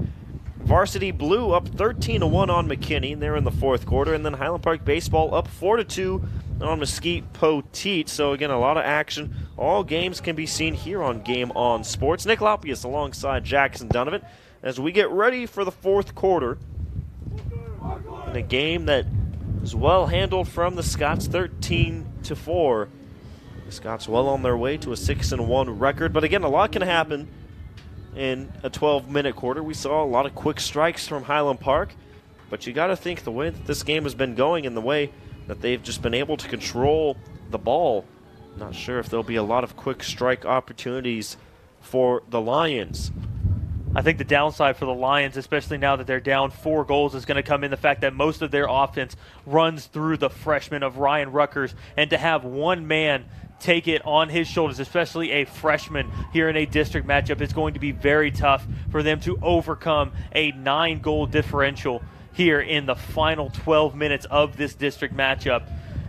Speaker 1: Varsity Blue up 13-1 on McKinney. They're in the fourth quarter. And then Highland Park Baseball up 4-2 on Mesquite Poteet. So, again, a lot of action. All games can be seen here on Game On Sports. Nick Lopius alongside Jackson Donovan as we get ready for the fourth quarter. In a game that is well handled from the Scots, 13-4. The Scots well on their way to a 6-1 record. But, again, a lot can happen in a 12-minute quarter. We saw a lot of quick strikes from Highland Park, but you got to think the way that this game has been going and the way that they've just been able to control the ball, not sure if there'll be a lot of quick strike opportunities for the Lions.
Speaker 2: I think the downside for the Lions, especially now that they're down 4 goals, is going to come in the fact that most of their offense runs through the freshman of Ryan Ruckers, and to have one man take it on his shoulders, especially a freshman here in a district matchup, it's going to be very tough for them to overcome a 9-goal differential here in the final 12 minutes of this district matchup.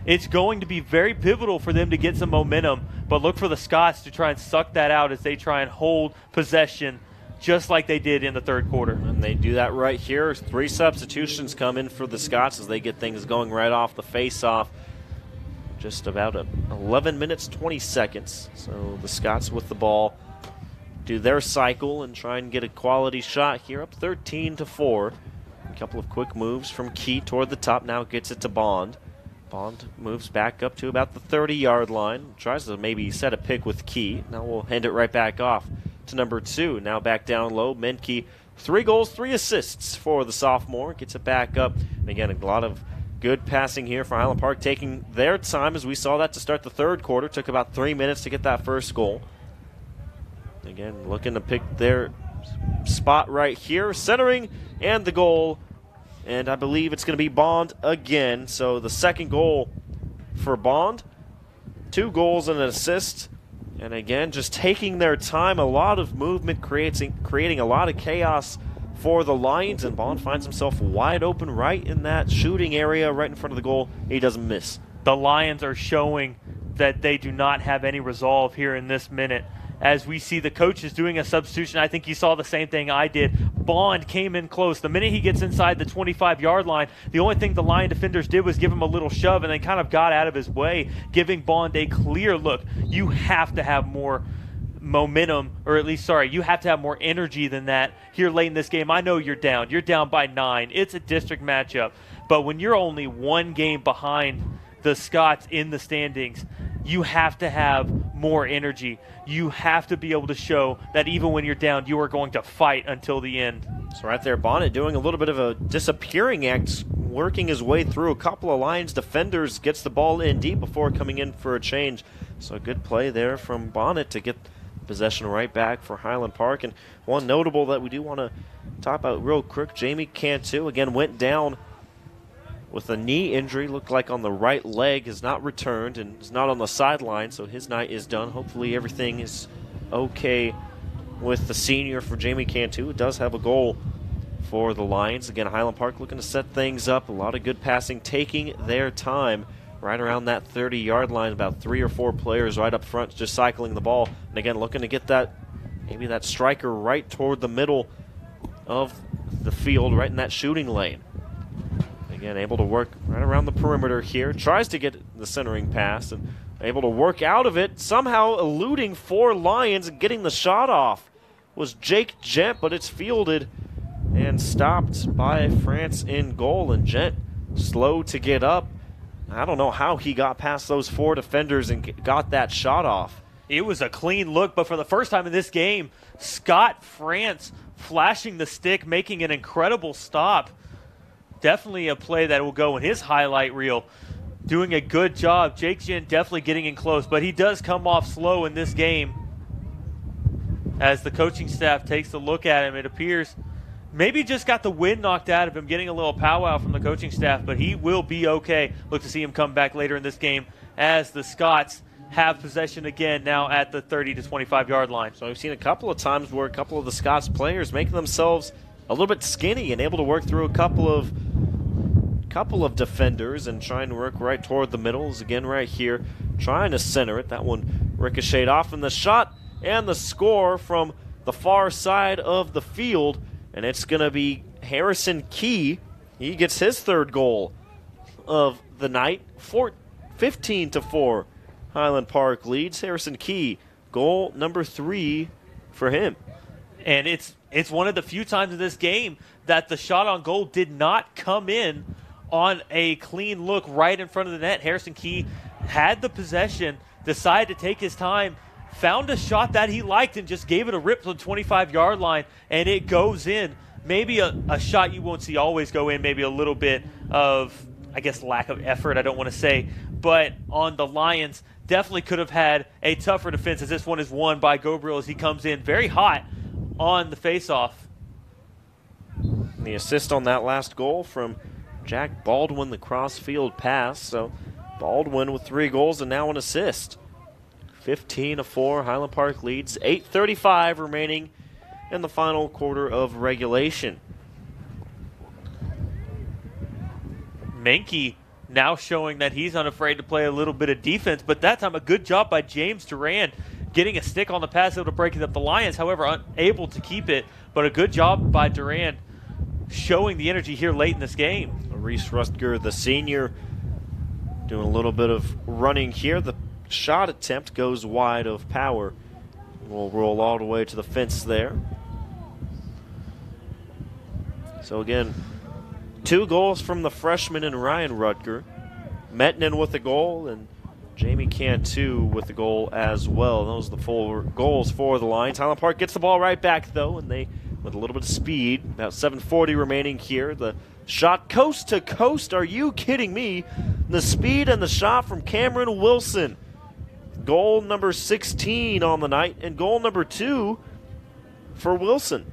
Speaker 2: It's going to be very pivotal for them to get some momentum, but look for the Scots to try and suck that out as they try and hold possession just like they did in the third quarter.
Speaker 1: And they do that right here. 3 substitutions come in for the Scots as they get things going right off the face-off. Just about 11 minutes, 20 seconds. So the Scots with the ball do their cycle and try and get a quality shot here, up 13-4. A couple of quick moves from Key toward the top. Now gets it to Bond. Bond moves back up to about the 30-yard line. Tries to maybe set a pick with Key. Now we'll hand it right back off to number 2. Now back down low. Menke, 3 goals, 3 assists for the sophomore. Gets it back up. And again, a lot of good passing here for Highland Park, taking their time as we saw that to start the third quarter. Took about 3 minutes to get that first goal. Again, looking to pick their spot right here. Centering and the goal. And I believe it's going to be Bond again. So the second goal for Bond. 2 goals and an assist. And again, just taking their time. A lot of movement, creating a lot of chaos for the Lions, and Bond finds himself wide open right in that shooting area right in front of the goal. He doesn't miss.
Speaker 2: The Lions are showing that they do not have any resolve here in this minute. As we see the coaches doing a substitution, I think you saw the same thing I did. Bond came in close. The minute he gets inside the 25-yard line, the only thing the Lion defenders did was give him a little shove and then kind of got out of his way, giving Bond a clear look. You have to have more momentum, or at least, you have to have more energy than that here late in this game. I know you're down. You're down by 9. It's a district matchup. But when you're only 1 game behind the Scots in the standings, you have to have more energy. You have to be able to show that even when you're down, you are going to fight until the end.
Speaker 1: So right there, Bonnet doing a little bit of a disappearing act, working his way through a couple of Lions defenders, gets the ball in deep before coming in for a change. So a good play there from Bonnet to get possession right back for Highland Park. And one notable that we do want to top out real quick, Jamie Cantu again went down with a knee injury, looked like on the right leg, has not returned and is not on the sideline, so his night is done. Hopefully everything is okay with the senior for Jamie Cantu. It does have a goal for the Lions. Again, Highland Park looking to set things up. A lot of good passing, taking their time right around that 30-yard line. About 3 or 4 players right up front just cycling the ball. And again, looking to get that, maybe that striker right toward the middle of the field, right in that shooting lane. Again, able to work right around the perimeter here. Tries to get the centering pass and able to work out of it. Somehow eluding 4 Lions and getting the shot off was Jake Gent, but it's fielded and stopped by France in goal. And Gent slow to get up. I don't know how he got past those 4 defenders and got that shot off.
Speaker 2: It was a clean look, but for the first time in this game, Scott France flashing the stick, making an incredible stop. Definitely a play that will go in his highlight reel. Doing a good job. Jake Gent definitely getting in close, but he does come off slow in this game. As the coaching staff takes a look at him, it appears maybe just got the wind knocked out of him, getting a little powwow from the coaching staff, but he will be okay. Look to see him come back later in this game as the Scots have possession again now at the 30 to 25-yard line.
Speaker 1: So we've seen a couple of times where a couple of the Scots players making themselves a little bit skinny and able to work through a couple of defenders and trying to work right toward the middles. Again, right here, trying to center it. That one ricocheted off, and the shot and the score from the far side of the field, and it's going to be Harrison Key. He gets his 3rd goal of the night. 15-4. Highland Park leads. Harrison Key, goal number 3 for him.
Speaker 2: And it's one of the few times in this game that the shot on goal did not come in on a clean look right in front of the net. Harrison Key had the possession, decided to take his time, found a shot that he liked, and just gave it a rip to the 25-yard line, and it goes in. Maybe a shot you won't see always go in, maybe a little bit of, I guess, lack of effort, I don't want to say. But on the Lions, definitely could have had a tougher defense, as this one is won by Gobriel as he comes in very hot on the faceoff.
Speaker 1: The assist on that last goal from Jack Baldwin, the cross-field pass. So Baldwin with 3 goals and now an assist. 15-4, Highland Park leads. 8:35 remaining in the final quarter of regulation.
Speaker 2: Menke now showing that he's unafraid to play a little bit of defense, but that time a good job by James Duran getting a stick on the pass, able to break it up the Lions, however unable to keep it, but a good job by Duran showing the energy here late in this game.
Speaker 1: Reese Rustger, the senior, doing a little bit of running here. The shot attempt goes wide of power. We'll roll all the way to the fence there. So again, 2 goals from the freshman and Ryan Rutger. Mettinen with a goal and Jamie Cantu with the goal as well. Those are the 4 goals for the Lions. Highland Park gets the ball right back though, and they, with a little bit of speed, about 7:40 remaining here. The shot coast to coast. Are you kidding me? The speed and the shot from Cameron Wilson. Goal number 16 on the night, and goal number 2 for Wilson.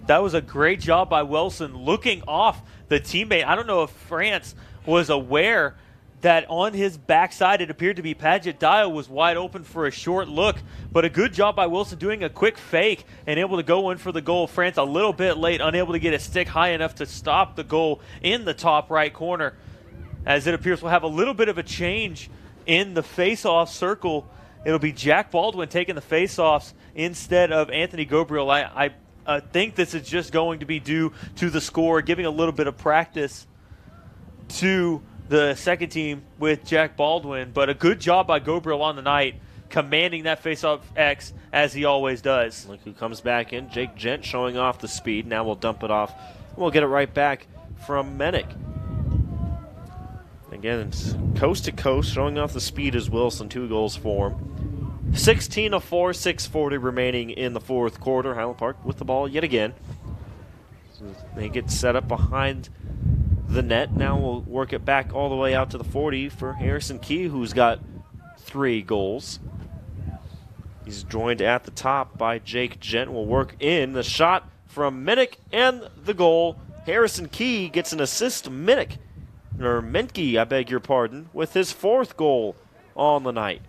Speaker 2: That was a great job by Wilson looking off the teammate. I don't know if France was aware that on his backside it appeared to be Paget Dial was wide open for a short look, but a good job by Wilson doing a quick fake and able to go in for the goal. France a little bit late, unable to get a stick high enough to stop the goal in the top right corner. As it appears we'll have a little bit of a change in the face-off circle. It'll be Jack Baldwin taking the face-offs instead of Anthony Gobriel. I think this is just going to be due to the score, giving a little bit of practice to the second team with Jack Baldwin, but a good job by Gobriel on the night, commanding that face-off X as he always does.
Speaker 1: Look who comes back in. Jake Gent showing off the speed. Now we'll dump it off. We'll get it right back from Mennick. Again, it's coast to coast, showing off the speed as Wilson. 2 goals for him. 16-4, 6:40 remaining in the 4th quarter. Highland Park with the ball yet again. So they get set up behind the net. Now we'll work it back all the way out to the 40 for Harrison Key, who's got 3 goals. He's joined at the top by Jake Gent. Will work in the shot from Minnick and the goal. Harrison Key gets an assist. Menke, I beg your pardon, with his 4th goal on the night.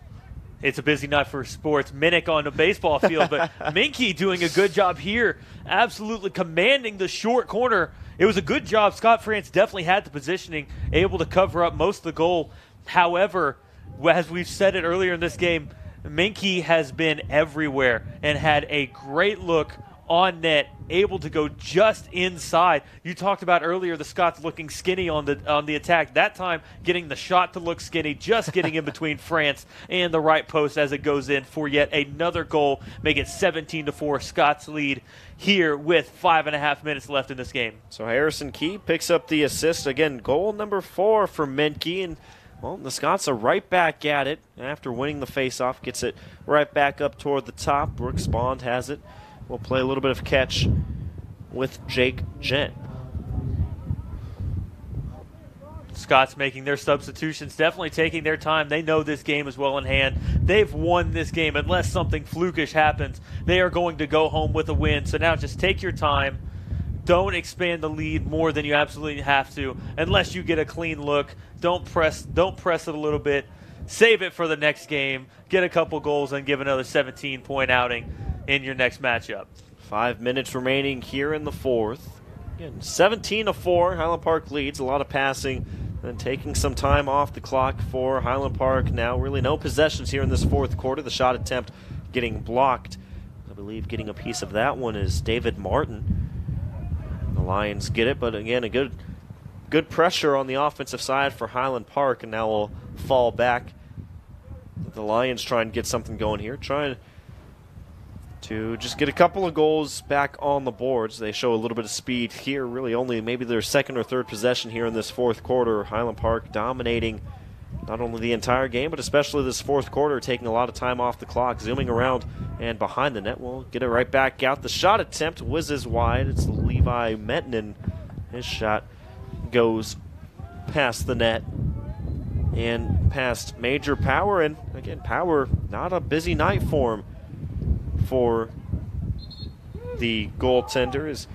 Speaker 2: It's a busy night for sports. Minnick on the baseball field, but Minky doing a good job here, absolutely commanding the short corner. It was a good job. Scott France definitely had the positioning, able to cover up most of the goal. However, as we've said it earlier in this game, Minky has been everywhere and had a great look on net, able to go just inside. You talked about earlier the Scots looking skinny on the attack. That time, getting the shot to look skinny, just getting in between France and the right post as it goes in for yet another goal. Make it 17-4. Scots lead here with 5.5 minutes left in this game.
Speaker 1: So Harrison Key picks up the assist. Again, goal number 4 for Menke. And, well, the Scots are right back at it after winning the faceoff. Gets it right back up toward the top. Brooks Bond has it. We'll play a little bit of catch with Jake Gent.
Speaker 2: Scots making their substitutions, definitely taking their time. They know this game is well in hand. They've won this game. Unless something flukish happens, they are going to go home with a win. So now just take your time. Don't expand the lead more than you absolutely have to. Unless you get a clean look, don't press it a little bit. Save it for the next game. Get a couple goals and give another 17-point outing in your next matchup.
Speaker 1: 5 minutes remaining here in the fourth. Again, 17-4, Highland Park leads. A lot of passing and taking some time off the clock for Highland Park now. Really no possessions here in this fourth quarter. The shot attempt getting blocked. I believe getting a piece of that one is David Martin. The Lions get it, but again, a good pressure on the offensive side for Highland Park, and now we'll fall back. The Lions try and get something going here, trying to just get a couple of goals back on the boards. They show a little bit of speed here, really only maybe their second or third possession here in this fourth quarter. Highland Park dominating not only the entire game, but especially this fourth quarter, taking a lot of time off the clock, zooming around and behind the net. We'll get it right back out. The shot attempt whizzes wide. It's Levi Mettinen. His shot goes past the net and past Major Power. And again, Power, not a busy night for him. For the goaltender is,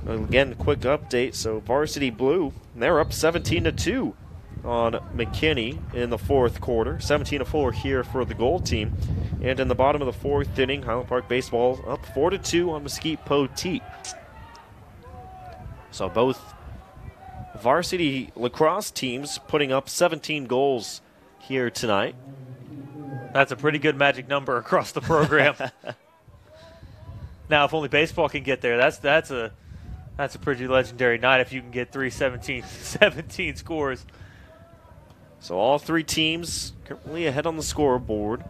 Speaker 1: again, quick update. So Varsity Blue, they're up 17-2 on McKinney in the fourth quarter. 17-4 here for the goal team. And in the bottom of the fourth inning, Highland Park baseball up 4-2 on Mesquite Poteet. So both varsity lacrosse teams putting up 17 goals here tonight.
Speaker 2: That's a pretty good magic number across the program. Now, if only baseball can get there, that's a pretty legendary night if you can get 17 scores.
Speaker 1: So all three teams currently ahead on the scoreboard.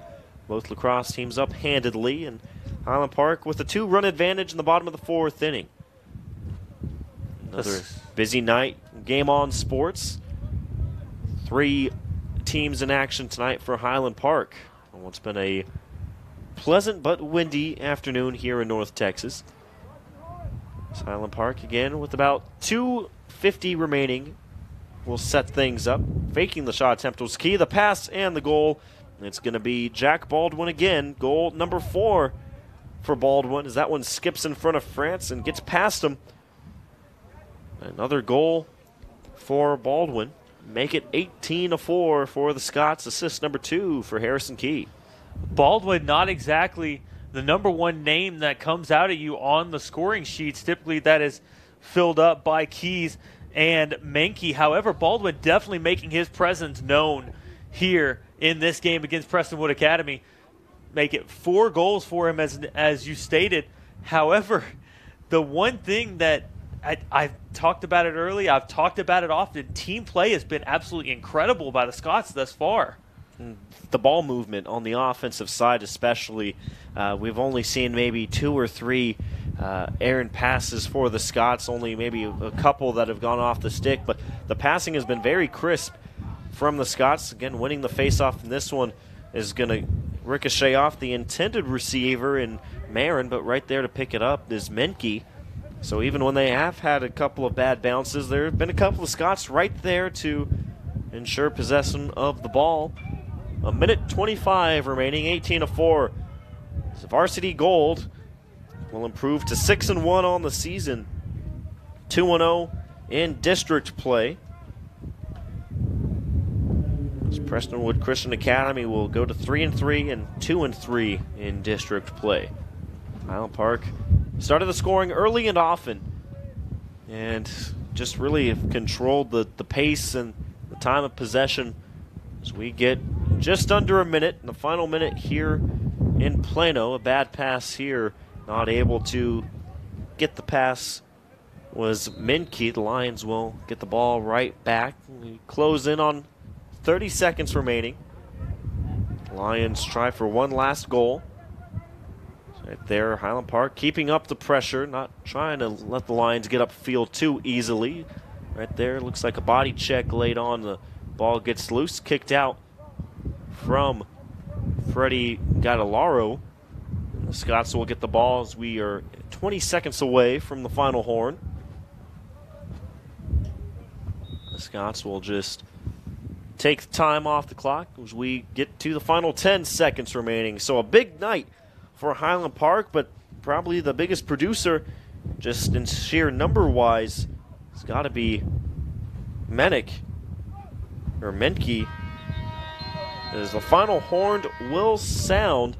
Speaker 1: Both lacrosse teams up handedly, and Highland Park with a 2-run advantage in the bottom of the fourth inning. Another busy night, Game On Sports. 3 teams in action tonight for Highland Park. What's been a pleasant but windy afternoon here in North Texas. So Highland Park again with about 2:50 remaining will set things up. Faking the shot attempt was key. The pass and the goal. It's going to be Jack Baldwin again. Goal number 4 for Baldwin as that one skips in front of France and gets past him. Another goal for Baldwin. Make it 18-4 for the Scots. Assist number 2 for Harrison Key.
Speaker 2: Baldwin, not exactly the number 1 name that comes out at you on the scoring sheets. Typically that is filled up by Keys and Menke. However, Baldwin definitely making his presence known here in this game against Prestonwood Academy. Make it 4 goals for him as you stated. However, the one thing that I've talked about it early, I've talked about it often, team play has been absolutely incredible by the Scots thus far.
Speaker 1: The ball movement on the offensive side especially, we've only seen maybe 2 or 3 errant passes for the Scots, only maybe a couple that have gone off the stick, but the passing has been very crisp from the Scots. Again, winning the faceoff in this one is going to ricochet off the intended receiver in Marin, but right there to pick it up is Menke. So even when they have had a couple of bad bounces, there have been a couple of Scots right there to ensure possession of the ball. 1:25 remaining, 18-4. So Varsity Gold will improve to 6-1 on the season, 2-0 in district play. Prestonwood Christian Academy will go to 3-3 and 2-3 in district play. Highland Park started the scoring early and often, and just really have controlled the pace and the time of possession as we get just under a minute in the final minute here in Plano. A bad pass here, not able to get the pass was Minke. The Lions will get the ball right back. We close in on 30 seconds remaining. Lions try for one last goal. Right there, Highland Park keeping up the pressure, not trying to let the Lions get upfield too easily. Right there, looks like a body check laid on. The ball gets loose, kicked out from Freddie Gadalaro. And the Scots will get the ball as we are 20 seconds away from the final horn. The Scots will just take the time off the clock as we get to the final 10 seconds remaining. So a big night for Highland Park, but probably the biggest producer just in sheer number-wise has got to be Menke, as the final horn will sound.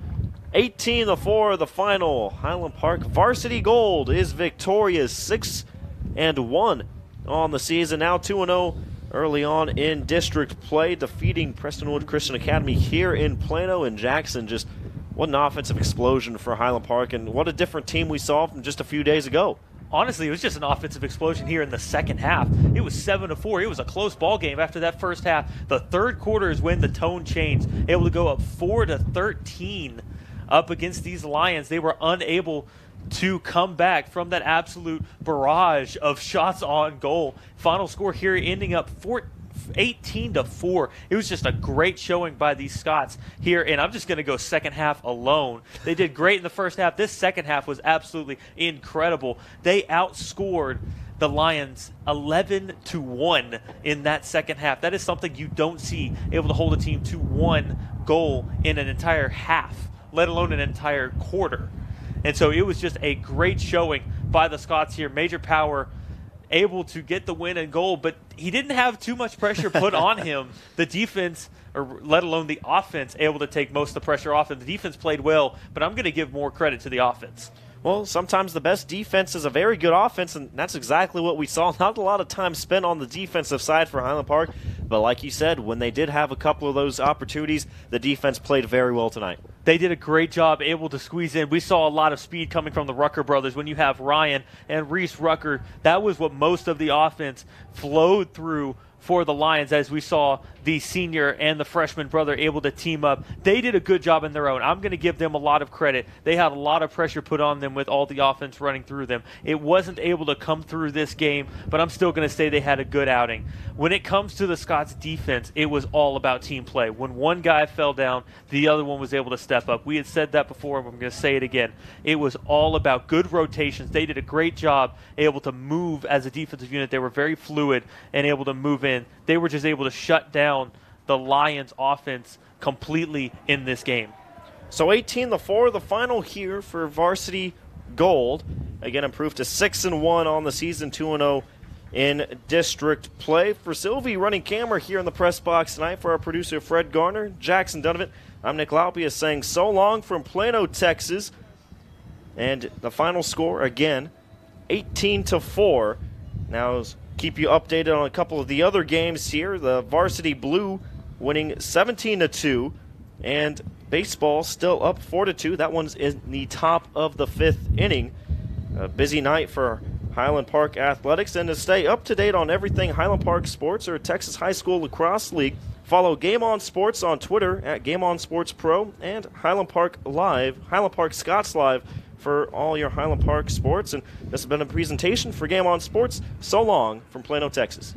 Speaker 1: 18-4 the final. Highland Park Varsity Gold is victorious, 6-1 on the season, now 2-0 early on in district play, defeating Prestonwood Christian Academy here in Plano. And Jackson, just what an offensive explosion for Highland Park, and what a different team we saw from just a few days ago.
Speaker 2: Honestly, it was just an offensive explosion here in the second half. It was 7-4. It was a close ball game after that first half. The third quarter is when the tone changed. Able to go up 4-13 up against these Lions. They were unable to come back from that absolute barrage of shots on goal. Final score here ending up 18-4. It was just a great showing by these Scots here, and I'm just going to go second half alone. They did great in the first half. This second half was absolutely incredible. They outscored the Lions 11-1 in that second half. That is something you don't see, able to hold a team to one goal in an entire half, let alone an entire quarter. And so it was just a great showing by the Scots here. Major Power able to get the win and goal, but he didn't have too much pressure put on him. The defense, or let alone the offense, able to take most of the pressure off, and the defense played well, but I'm going to give more credit to the offense.
Speaker 1: Well, sometimes the best defense is a very good offense, and that's exactly what we saw. Not a lot of time spent on the defensive side for Highland Park, but like you said, when they did have a couple of those opportunities, the defense played very well tonight.
Speaker 2: They did a great job able to squeeze in. We saw a lot of speed coming from the Rucker brothers. When you have Ryan and Reese Rucker, that was what most of the offense flowed through for the Lions, as we saw the senior and the freshman brother able to team up. They did a good job in their own. I'm going to give them a lot of credit. They had a lot of pressure put on them with all the offense running through them. It wasn't able to come through this game, but I'm still going to say they had a good outing. When it comes to the Scots defense, it was all about team play. When one guy fell down, the other one was able to step up. We had said that before, and I'm going to say it again. It was all about good rotations. They did a great job able to move as a defensive unit. They were very fluid and able to move in. They were just able to shut down the Lions offense completely in this game.
Speaker 1: So 18-4, the final here for Varsity Gold. Again, improved to 6-1 on the season, 2-0 in district play. For Sylvie running camera here in the press box tonight, for our producer Fred Garner, Jackson Donovan, I'm Nick Laupia saying so long from Plano, Texas. And the final score, again, 18-4. Now, keep you updated on a couple of the other games here. The Varsity Blue winning 17-2, and baseball still up 4-2. That one's in the top of the fifth inning. A busy night for Highland Park Athletics. And to stay up to date on everything Highland Park Sports or Texas High School Lacrosse League, follow Game On Sports on Twitter at Game On Sports Pro, and Highland Park Live, Highland Park Scots Live, for all your Highland Park sports. And this has been a presentation for Game On Sports. So long from Plano, Texas.